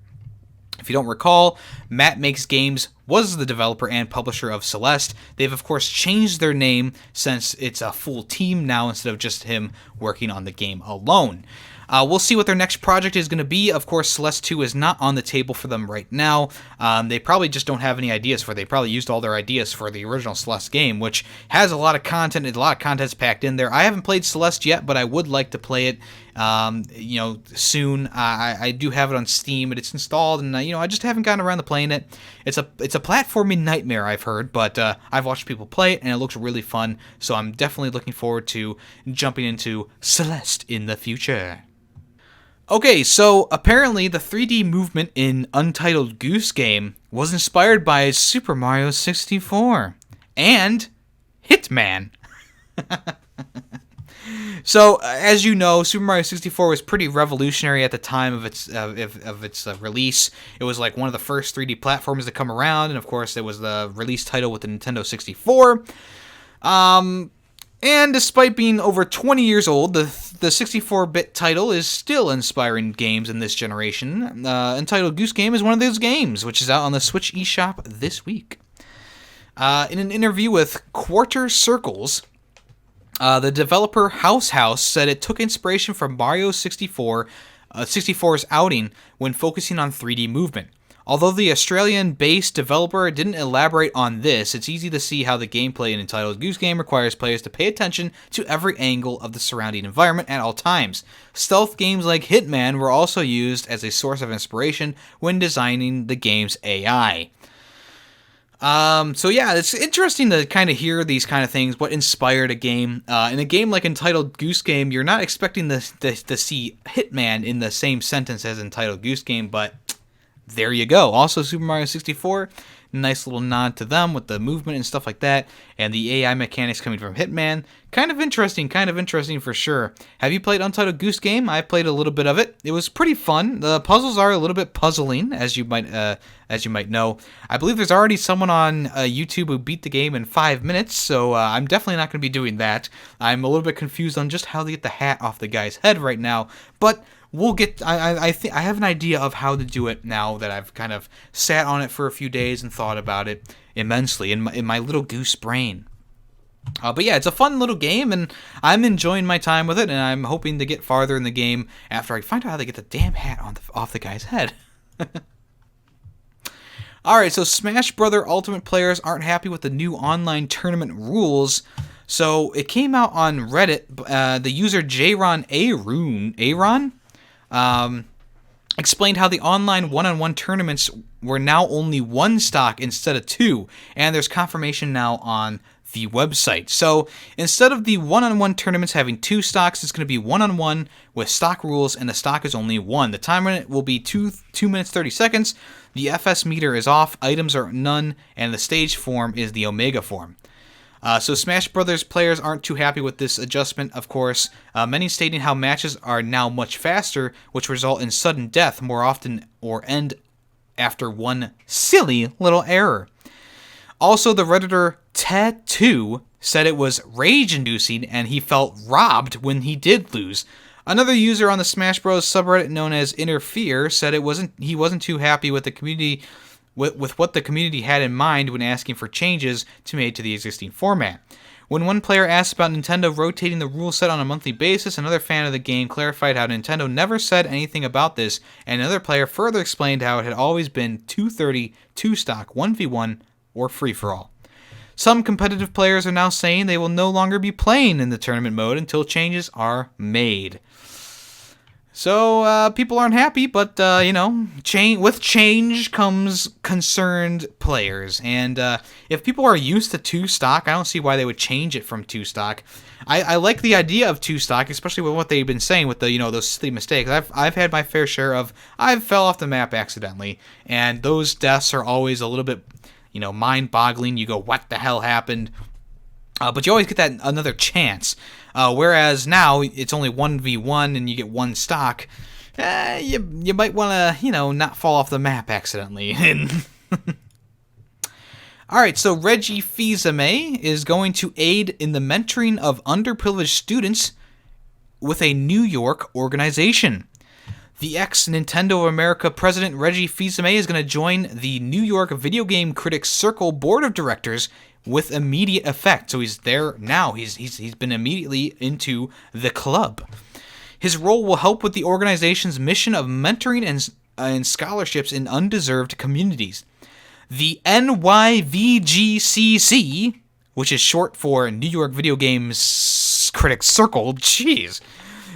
S1: If you don't recall, Matt Makes Games was the developer and publisher of Celeste. They've, of course, changed their name since it's a full team now instead of just him working on the game alone. We'll see what their next project is going to be. Of course, Celeste 2 is not on the table for them right now. They probably just don't have any ideas for it. They probably used all their ideas for the original Celeste game, which has a lot of content, and a lot of content's packed in there. I haven't played Celeste yet, but I would like to play it, soon. I do have it on Steam, and it's installed, and I just haven't gotten around to playing it. It's a platforming nightmare, I've heard, but I've watched people play it, and it looks really fun, so I'm definitely looking forward to jumping into Celeste in the future. Okay, so apparently the 3D movement in Untitled Goose Game was inspired by Super Mario 64 and Hitman. So, as you know, Super Mario 64 was pretty revolutionary at the time of its release. It was like one of the first 3D platforms to come around, and of course, it was the release title with the Nintendo 64. And despite being over 20 years old, the 64-bit title is still inspiring games in this generation. Untitled Goose Game is one of those games, which is out on the Switch eShop this week. In an interview with Quarter Circles, the developer House said it took inspiration from Mario 64's outing when focusing on 3D movement. Although the Australian-based developer didn't elaborate on this, it's easy to see how the gameplay in Untitled Goose Game requires players to pay attention to every angle of the surrounding environment at all times. Stealth games like Hitman were also used as a source of inspiration when designing the game's AI. So yeah, it's interesting to kind of hear these kind of things, what inspired a game. In a game like Untitled Goose Game, you're not expecting to see Hitman in the same sentence as Untitled Goose Game, but there you go. Also, Super Mario 64, nice little nod to them with the movement and stuff like that, and the AI mechanics coming from Hitman. Kind of interesting for sure. Have you played Untitled Goose Game? I played a little bit of it. It was pretty fun. The puzzles are a little bit puzzling, as you might know. I believe there's already someone on YouTube who beat the game in 5 minutes, so I'm definitely not going to be doing that. I'm a little bit confused on just how to get the hat off the guy's head right now, but we'll get. I think I have an idea of how to do it now that I've kind of sat on it for a few days and thought about it immensely in my little goose brain. But yeah, it's a fun little game, and I'm enjoying my time with it, and I'm hoping to get farther in the game after I find out how to get the damn hat off the guy's head. Alright, so Smash Bros. Ultimate players aren't happy with the new online tournament rules. So it came out on Reddit. The user Aaron explained how the online one-on-one tournaments were now only one stock instead of two, and there's confirmation now on the website. So instead of the one-on-one tournaments having two stocks, it's going to be one-on-one with stock rules, and the stock is only one. The time limit will be 2 minutes 30 seconds. The FS meter is off, items are none, and the stage form is the Omega form. So Smash Bros. Players aren't too happy with this adjustment, of course, many stating how matches are now much faster, which result in sudden death more often or end after one silly little error. Also, the Redditor Tattoo said it was rage-inducing and he felt robbed when he did lose. Another user on the Smash Bros. Subreddit known as Interfere said he wasn't too happy with the community with what the community had in mind when asking for changes to the existing format. When one player asked about Nintendo rotating the rule set on a monthly basis, another fan of the game clarified how Nintendo never said anything about this, and another player further explained how it had always been 230, 2-stock, 1v1, or free-for-all. Some competitive players are now saying they will no longer be playing in the tournament mode until changes are made. So, people aren't happy, but, with change comes concerned players. And if people are used to 2-stock, I don't see why they would change it from 2-stock. I like the idea of 2-stock, especially with what they've been saying with the, those silly mistakes. I've had my fair share of, I fell off the map accidentally, and those deaths are always a little bit, mind-boggling. You go, what the hell happened? But you always get that another chance. Whereas now it's only 1v1 and you get one stock. You might want to, not fall off the map accidentally. Alright, so Reggie Fils-Aime is going to aid in the mentoring of underprivileged students with a New York organization. The ex-Nintendo of America president Reggie Fils-Aime is going to join the New York Video Game Critics Circle Board of Directors with immediate effect. So he's there now. He's been immediately into the club. His role will help with the organization's mission of mentoring and scholarships in undeserved communities. The NYVGCC, which is short for New York Video Games Critics Circle,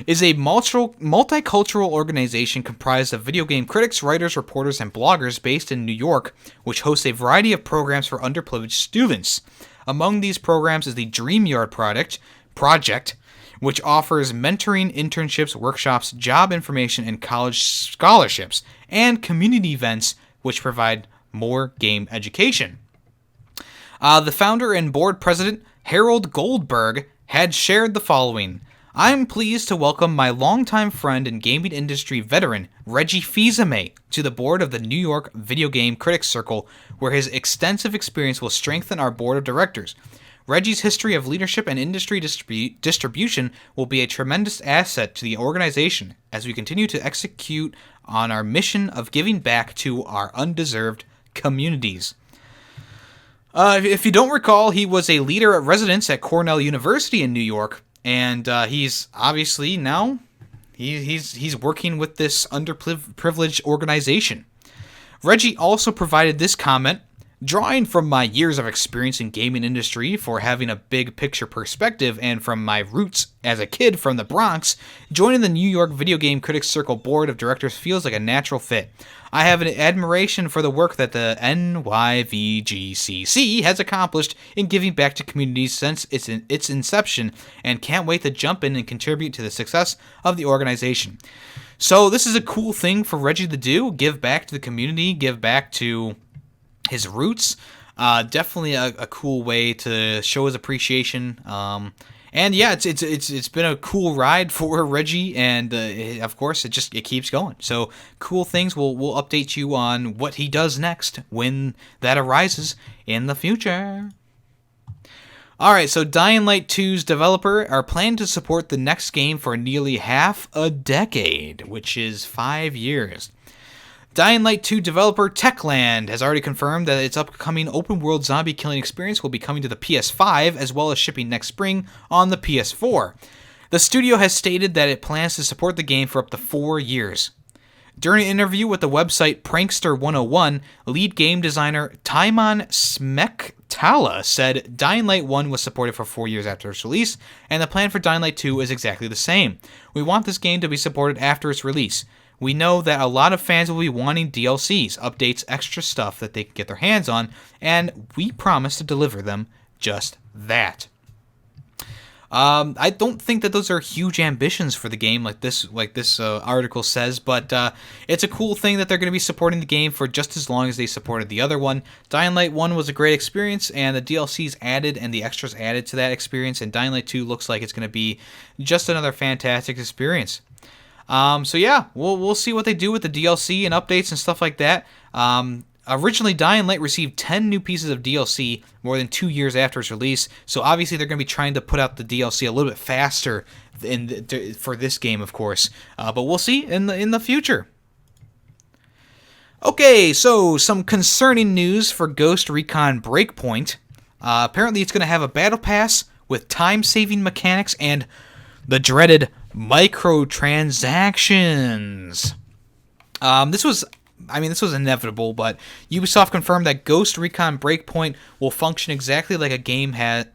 S1: is a multicultural organization comprised of video game critics, writers, reporters, and bloggers based in New York, which hosts a variety of programs for underprivileged students. Among these programs is the Dream Yard Project, Project, which offers mentoring, internships, workshops, job information, and college scholarships, and community events which provide more game education. The founder and board president, Harold Goldberg, had shared the following. I'm pleased to welcome my longtime friend and gaming industry veteran, Reggie Fils-Aime, to the board of the New York Video Game Critics Circle, where his extensive experience will strengthen our board of directors. Reggie's history of leadership and industry distribution will be a tremendous asset to the organization as we continue to execute on our mission of giving back to our undeserved communities. If you don't recall, he was a leader at residence at Cornell University in New York, and he's obviously now he's working with this underprivileged organization. Reggie also provided this comment. Drawing from my years of experience in gaming industry for having a big picture perspective and from my roots as a kid from the Bronx, joining the New York Video Game Critics Circle board of directors feels like a natural fit. I have an admiration for the work that the NYVGCC has accomplished in giving back to communities since its inception and can't wait to jump in and contribute to the success of the organization. So this is a cool thing for Reggie to do, give back to the community, give back to his roots. Definitely a cool way to show his appreciation. And yeah, it's been a cool ride for Reggie, and of course it keeps going. So cool things. We'll update you on what he does next when that arises in the future. Alright, so Dying Light 2's developer are planning to support the next game for nearly half a decade, which is 5 years. Dying Light 2 developer Techland has already confirmed that its upcoming open-world zombie killing experience will be coming to the PS5 as well as shipping next spring on the PS4. The studio has stated that it plans to support the game for up to 4 years. During an interview with the website Prankster 101, lead game designer Timon Smektala said Dying Light 1 was supported for 4 years after its release, and the plan for Dying Light 2 is exactly the same. We want this game to be supported after its release. We know that a lot of fans will be wanting DLCs, updates, extra stuff that they can get their hands on, and we promise to deliver them just that. I don't think that those are huge ambitions for the game, like this article says, but it's a cool thing that they're going to be supporting the game for just as long as they supported the other one. Dying Light 1 was a great experience, and the DLCs added and the extras added to that experience, and Dying Light 2 looks like it's going to be just another fantastic experience. So yeah, we'll see what they do with the DLC and updates and stuff like that. Originally, Dying Light received 10 new pieces of DLC more than 2 years after its release, so obviously they're going to be trying to put out the DLC a little bit faster for this game, of course. But we'll see in the future. Okay, so some concerning news for Ghost Recon Breakpoint. Apparently it's going to have a battle pass with time-saving mechanics and the dreaded microtransactions. This was inevitable, but Ubisoft confirmed that Ghost Recon Breakpoint will function exactly like a game as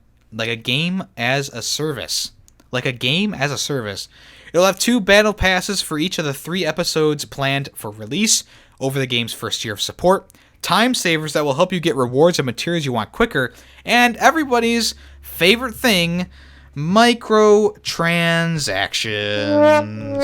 S1: a service. It'll have 2 battle passes for each of the 3 episodes planned for release over the game's first year of support, time savers that will help you get rewards and materials you want quicker, and everybody's favorite thing, microtransactions.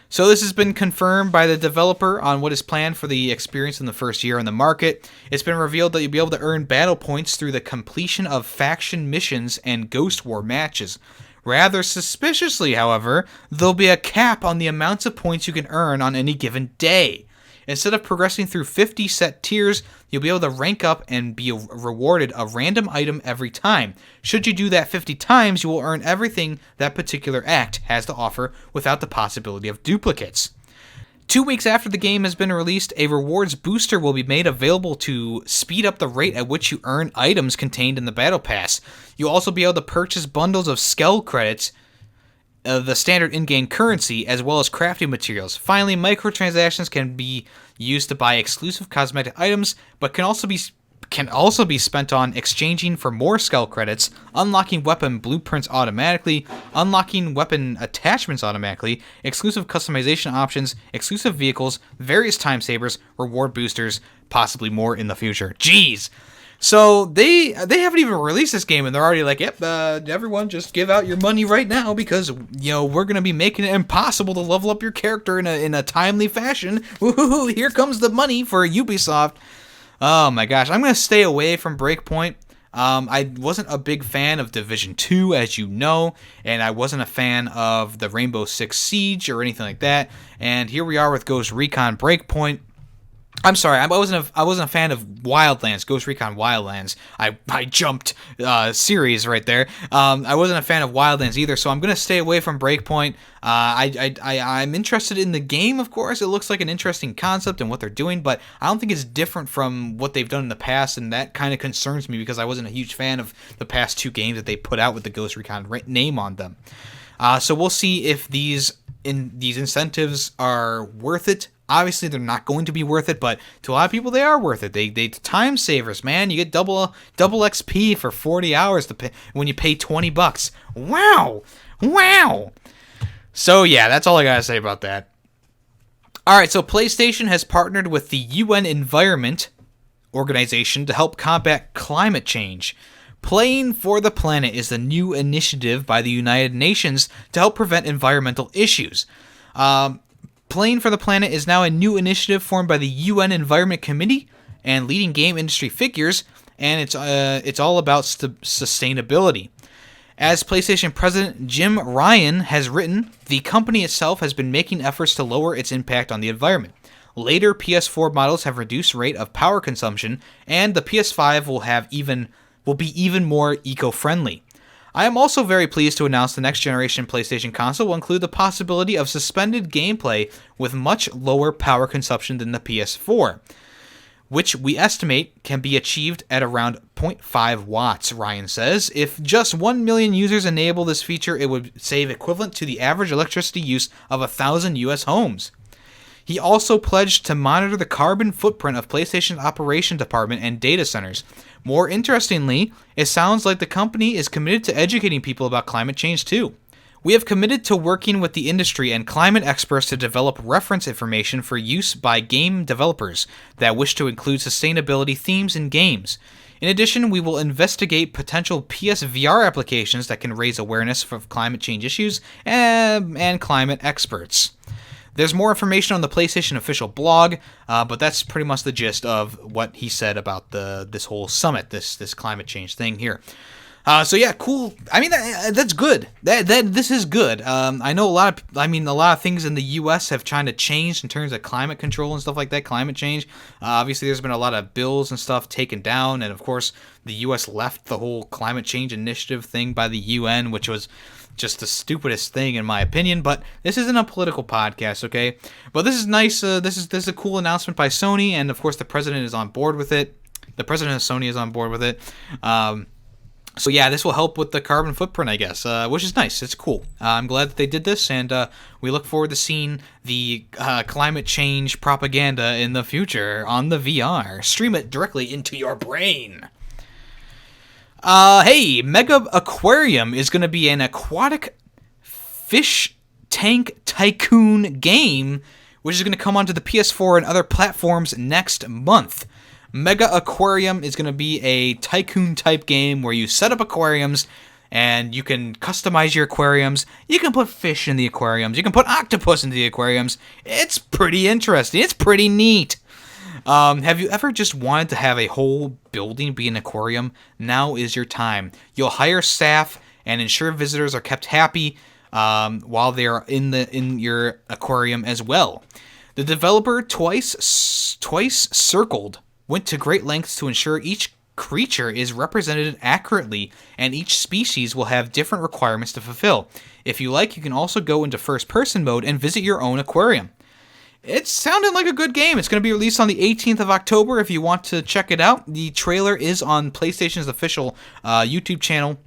S1: So this has been confirmed by the developer on what is planned for the experience in the first year on the market. It's been revealed that you'll be able to earn battle points through the completion of faction missions and Ghost War matches. Rather suspiciously, however, there'll be a cap on the amounts of points you can earn on any given day. Instead of progressing through 50 set tiers, you'll be able to rank up and be rewarded a random item every time. Should you do that 50 times, you will earn everything that particular act has to offer without the possibility of duplicates. 2 weeks after the game has been released, a rewards booster will be made available to speed up the rate at which you earn items contained in the Battle Pass. You'll also be able to purchase bundles of Skell credits, the standard in-game currency, as well as crafting materials. Finally, microtransactions can be used to buy exclusive cosmetic items, but can also be spent on exchanging for more Skell credits, unlocking weapon blueprints automatically, unlocking weapon attachments automatically, exclusive customization options, exclusive vehicles, various time savers, reward boosters, possibly more in the future. Jeez! So they haven't even released this game, and they're already like, yep, everyone just give out your money right now because, you know, we're going to be making it impossible to level up your character in a timely fashion. Woohoo, here comes the money for Ubisoft. Oh my gosh, I'm going to stay away from Breakpoint. I wasn't a big fan of Division 2, as you know, and I wasn't a fan of the Rainbow Six Siege or anything like that. And here we are with Ghost Recon Breakpoint. I'm sorry, I wasn't a fan of Wildlands, Ghost Recon Wildlands. I jumped series right there. I wasn't a fan of Wildlands either, so I'm gonna stay away from Breakpoint. I'm interested in the game, of course. It looks like an interesting concept and what they're doing, but I don't think it's different from what they've done in the past, and that kind of concerns me because I wasn't a huge fan of the past 2 games that they put out with the Ghost Recon name on them. So we'll see if these incentives are worth it. Obviously, they're not going to be worth it, but to a lot of people, they are worth it. They time savers, man. You get double XP for 40 hours to pay, when you pay $20. Wow. So yeah, that's all I gotta say about that. All right, so PlayStation has partnered with the UN Environment Organization to help combat climate change. Playing for the Planet is the new initiative by the United Nations to help prevent environmental issues. Playing for the Planet is now a new initiative formed by the UN Environment Committee and leading game industry figures, and it's all about sustainability. As PlayStation President Jim Ryan has written, the company itself has been making efforts to lower its impact on the environment. Later PS4 models have reduced rate of power consumption, and the PS5 will be even more eco-friendly. I am also very pleased to announce the next generation PlayStation console will include the possibility of suspended gameplay with much lower power consumption than the PS4, which we estimate can be achieved at around 0.5 watts, Ryan says. If just 1 million users enable this feature, it would save equivalent to the average electricity use of 1,000 US homes. He also pledged to monitor the carbon footprint of PlayStation's operation department and data centers. More interestingly, it sounds like the company is committed to educating people about climate change too. We have committed to working with the industry and climate experts to develop reference information for use by game developers that wish to include sustainability themes in games. In addition, we will investigate potential PSVR applications that can raise awareness of climate change issues and climate experts. There's more information on the PlayStation official blog, but that's pretty much the gist of what he said about this whole summit, this climate change thing here. So yeah, cool. I mean, that's good. This is good. I know a lot of things in the U.S. have tried to change in terms of climate control and stuff like that. Climate change. Obviously, there's been a lot of bills and stuff taken down, and of course, the U.S. left the whole climate change initiative thing by the UN, which was just the stupidest thing in my opinion. But this isn't a political podcast, okay? But this is nice. This is a cool announcement by Sony, and of course, the president is on board with it. The president of Sony is on board with it. So yeah, this will help with the carbon footprint, I guess, which is nice. It's cool. I'm glad that they did this, and we look forward to seeing the climate change propaganda in the future on the VR. Stream it directly into your brain. Hey, MegaQuarium is going to be an aquatic fish tank tycoon game, which is going to come onto the PS4 and other platforms next month. MegaQuarium is going to be a tycoon-type game where you set up aquariums, and you can customize your aquariums. You can put fish in the aquariums. You can put octopus into the aquariums. It's pretty interesting. It's pretty neat. Have you ever just wanted to have a whole building be an aquarium? Now is your time. You'll hire staff and ensure visitors are kept happy while they are in your aquarium as well. The developer Twice Circled went to great lengths to ensure each creature is represented accurately, and each species will have different requirements to fulfill. If you like, you can also go into first-person mode and visit your own aquarium. It sounded like a good game. It's going to be released on the 18th of October if you want to check it out. The trailer is on PlayStation's official YouTube channel.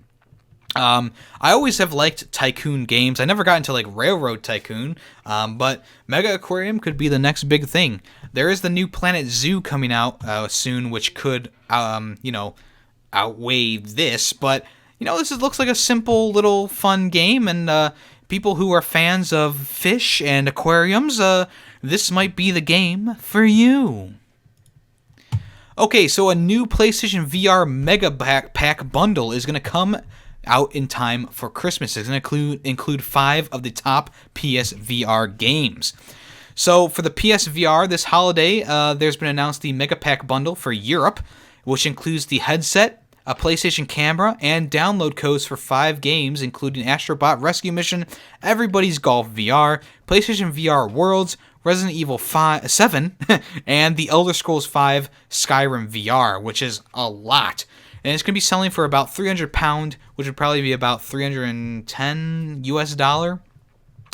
S1: I always have liked tycoon games. I never got into like Railroad Tycoon, but MegaQuarium could be the next big thing. There is the new Planet Zoo coming out soon, which could, outweigh this. But this looks like a simple little fun game, and people who are fans of fish and aquariums, this might be the game for you. Okay, so a new PlayStation VR Mega Pack bundle is going to come out in time for Christmas. It's going to include 5 of the top PSVR games. So for the PSVR this holiday, there's been announced the Mega Pack bundle for Europe, which includes the headset, a PlayStation camera, and download codes for 5 games, including Astrobot Rescue Mission, Everybody's Golf VR, PlayStation VR Worlds, Resident Evil 7, and the Elder Scrolls V Skyrim VR, which is a lot. And it's going to be selling for about £300, which would probably be about $310 US.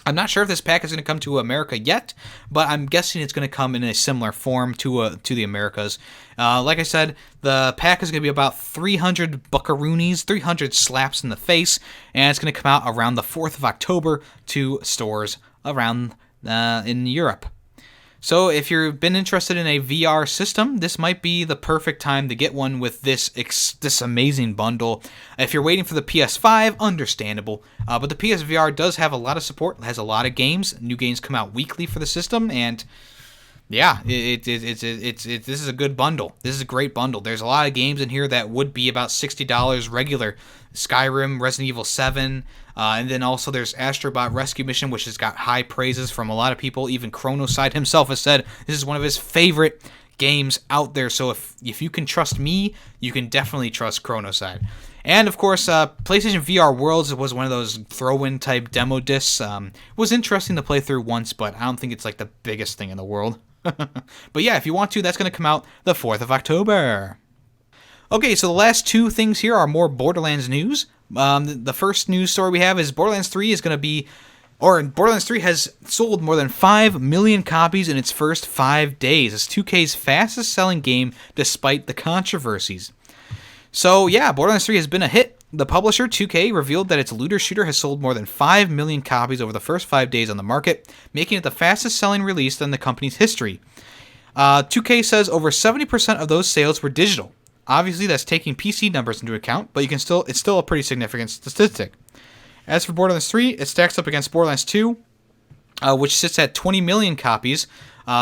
S1: I'm not sure if this pack is going to come to America yet, but I'm guessing it's going to come in a similar form to the Americas. Like I said, the pack is going to be about 300 buckaroonies, 300 slaps in the face, and it's going to come out around the 4th of October to stores around in Europe. So if you've been interested in a VR system, this might be the perfect time to get one with this amazing bundle. If you're waiting for the PS5, understandable. But the PSVR does have a lot of support. It has a lot of games. New games come out weekly for the system, and yeah, this is a good bundle. This is a great bundle. There's a lot of games in here that would be about $60 regular. Skyrim, Resident Evil 7, and then also there's Astrobot Rescue Mission, which has got high praises from a lot of people. Even Chronoside himself has said this is one of his favorite games out there. So if you can trust me, you can definitely trust Chronoside. And of course, PlayStation VR Worlds was one of those throw-in type demo discs. It was interesting to play through once, but I don't think it's like the biggest thing in the world. But yeah, if you want to, that's going to come out the 4th of October. Okay, so the last 2 things here are more Borderlands news. The first news story we have is Borderlands 3 is going to be, or Borderlands 3 has sold more than 5 million copies in its first 5 days. It's 2K's fastest selling game despite the controversies. So yeah, Borderlands 3 has been a hit. The publisher, 2K, revealed that its looter shooter has sold more than 5 million copies over the first 5 days on the market, making it the fastest selling release in the company's history. 2K says over 70% of those sales were digital. Obviously, that's taking PC numbers into account, but it's still a pretty significant statistic. As for Borderlands 3, it stacks up against Borderlands 2, which sits at 20 million copies.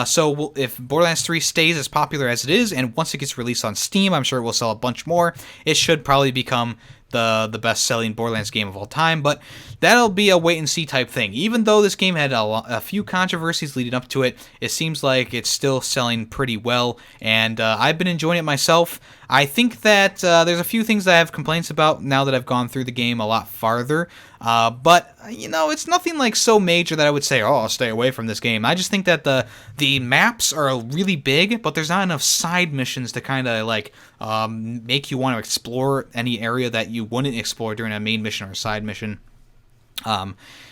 S1: So if Borderlands 3 stays as popular as it is, and once it gets released on Steam, I'm sure it will sell a bunch more. It should probably become the best-selling Borderlands game of all time, but that'll be a wait-and-see type thing. Even though this game had a few controversies leading up to it, it seems like it's still selling pretty well, and I've been enjoying it myself. I think that there's a few things that I have complaints about now that I've gone through the game a lot farther, but, you know, it's nothing like so major that I would say, oh, I'll stay away from this game. I just think that the maps are really big, but there's not enough side missions to kind of, like, make you want to explore any area that you wouldn't explore during a main mission or a side mission.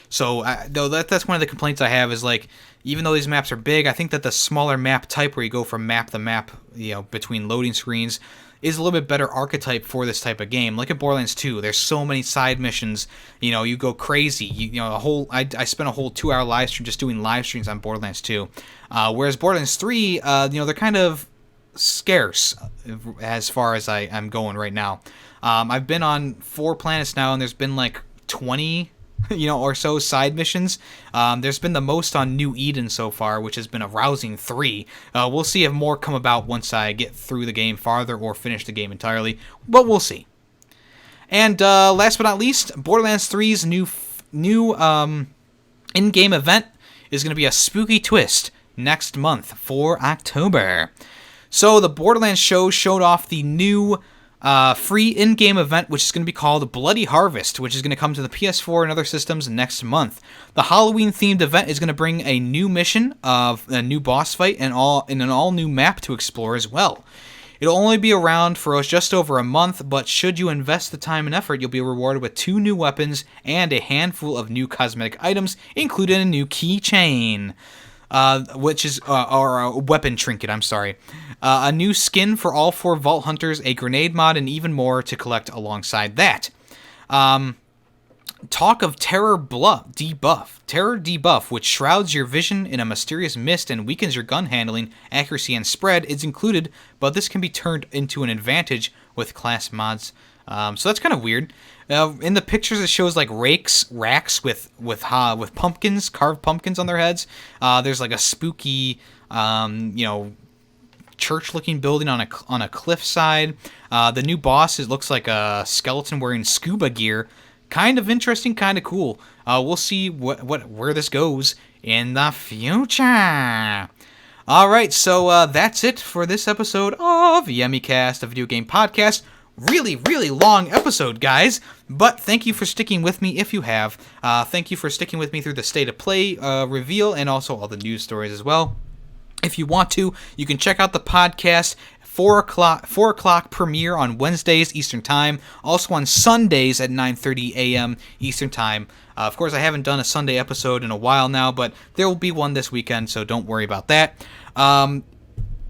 S1: So that's one of the complaints I have is, like, even though these maps are big, I think that the smaller map type where you go from map to map, you know, between loading screens is a little bit better archetype for this type of game. Like at Borderlands 2, there's so many side missions, you know, you go crazy. You know, I spent a whole 2-hour live stream just doing live streams on Borderlands 2. Whereas Borderlands 3, you know, they're kind of scarce as far as I'm going right now. I've been on 4 planets now, and there's been like 20 or so side missions. There's been the most on New Eden so far, which has been a rousing 3. We'll see if more come about once I get through the game farther or finish the game entirely, but we'll see. And last but not least, Borderlands 3's new in-game event is going to be a spooky twist next month for October. So the Borderlands show showed off the new free in-game event, which is going to be called Bloody Harvest, which is going to come to the PS4 and other systems next month. The Halloween-themed event is going to bring a new mission, of a new boss fight, and an all-new map to explore as well. It'll only be around for just over a month, but should you invest the time and effort, you'll be rewarded with 2 new weapons and a handful of new cosmetic items, including a new keychain. Which is, or a weapon trinket, I'm sorry. A new skin for all 4 Vault Hunters, a grenade mod, and even more to collect alongside that. Talk of Terror debuff, which shrouds your vision in a mysterious mist and weakens your gun handling, accuracy, and spread, is included, but this can be turned into an advantage with class mods. So that's kind of weird. In the pictures, it shows like racks with pumpkins, carved pumpkins on their heads. There's like a spooky, church-looking building on a cliffside. The new boss looks like a skeleton wearing scuba gear. Kind of interesting, kind of cool. We'll see where this goes in the future. All right, so that's it for this episode of YemmyCast, a video game podcast. Really, really long episode, guys, but thank you for sticking with me if you have. Thank you for sticking with me through the State of Play reveal and also all the news stories as well. If you want to, you can check out the podcast 4 o'clock premiere on Wednesdays Eastern Time, also on Sundays at 9:30 a.m. Eastern Time. Of course, I haven't done a Sunday episode in a while now, but there will be one this weekend, so don't worry about that.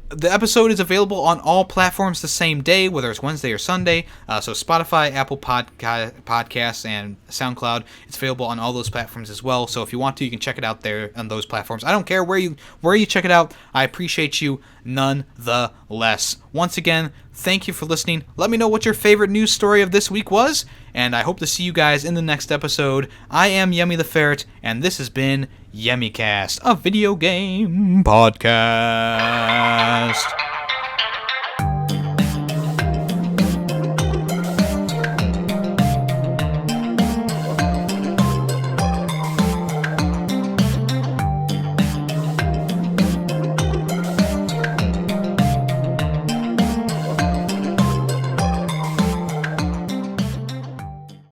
S1: The episode is available on all platforms the same day, whether it's Wednesday or Sunday. So Spotify, Apple Podcasts, and SoundCloud. It's available on all those platforms as well. So if you want to, you can check it out there on those platforms. I don't care where you check it out. I appreciate you nonetheless. Once again, thank you for listening. Let me know what your favorite news story of this week was, and I hope to see you guys in the next episode. I am YemmytheFerret, and this has been YemmyCast, a video game podcast.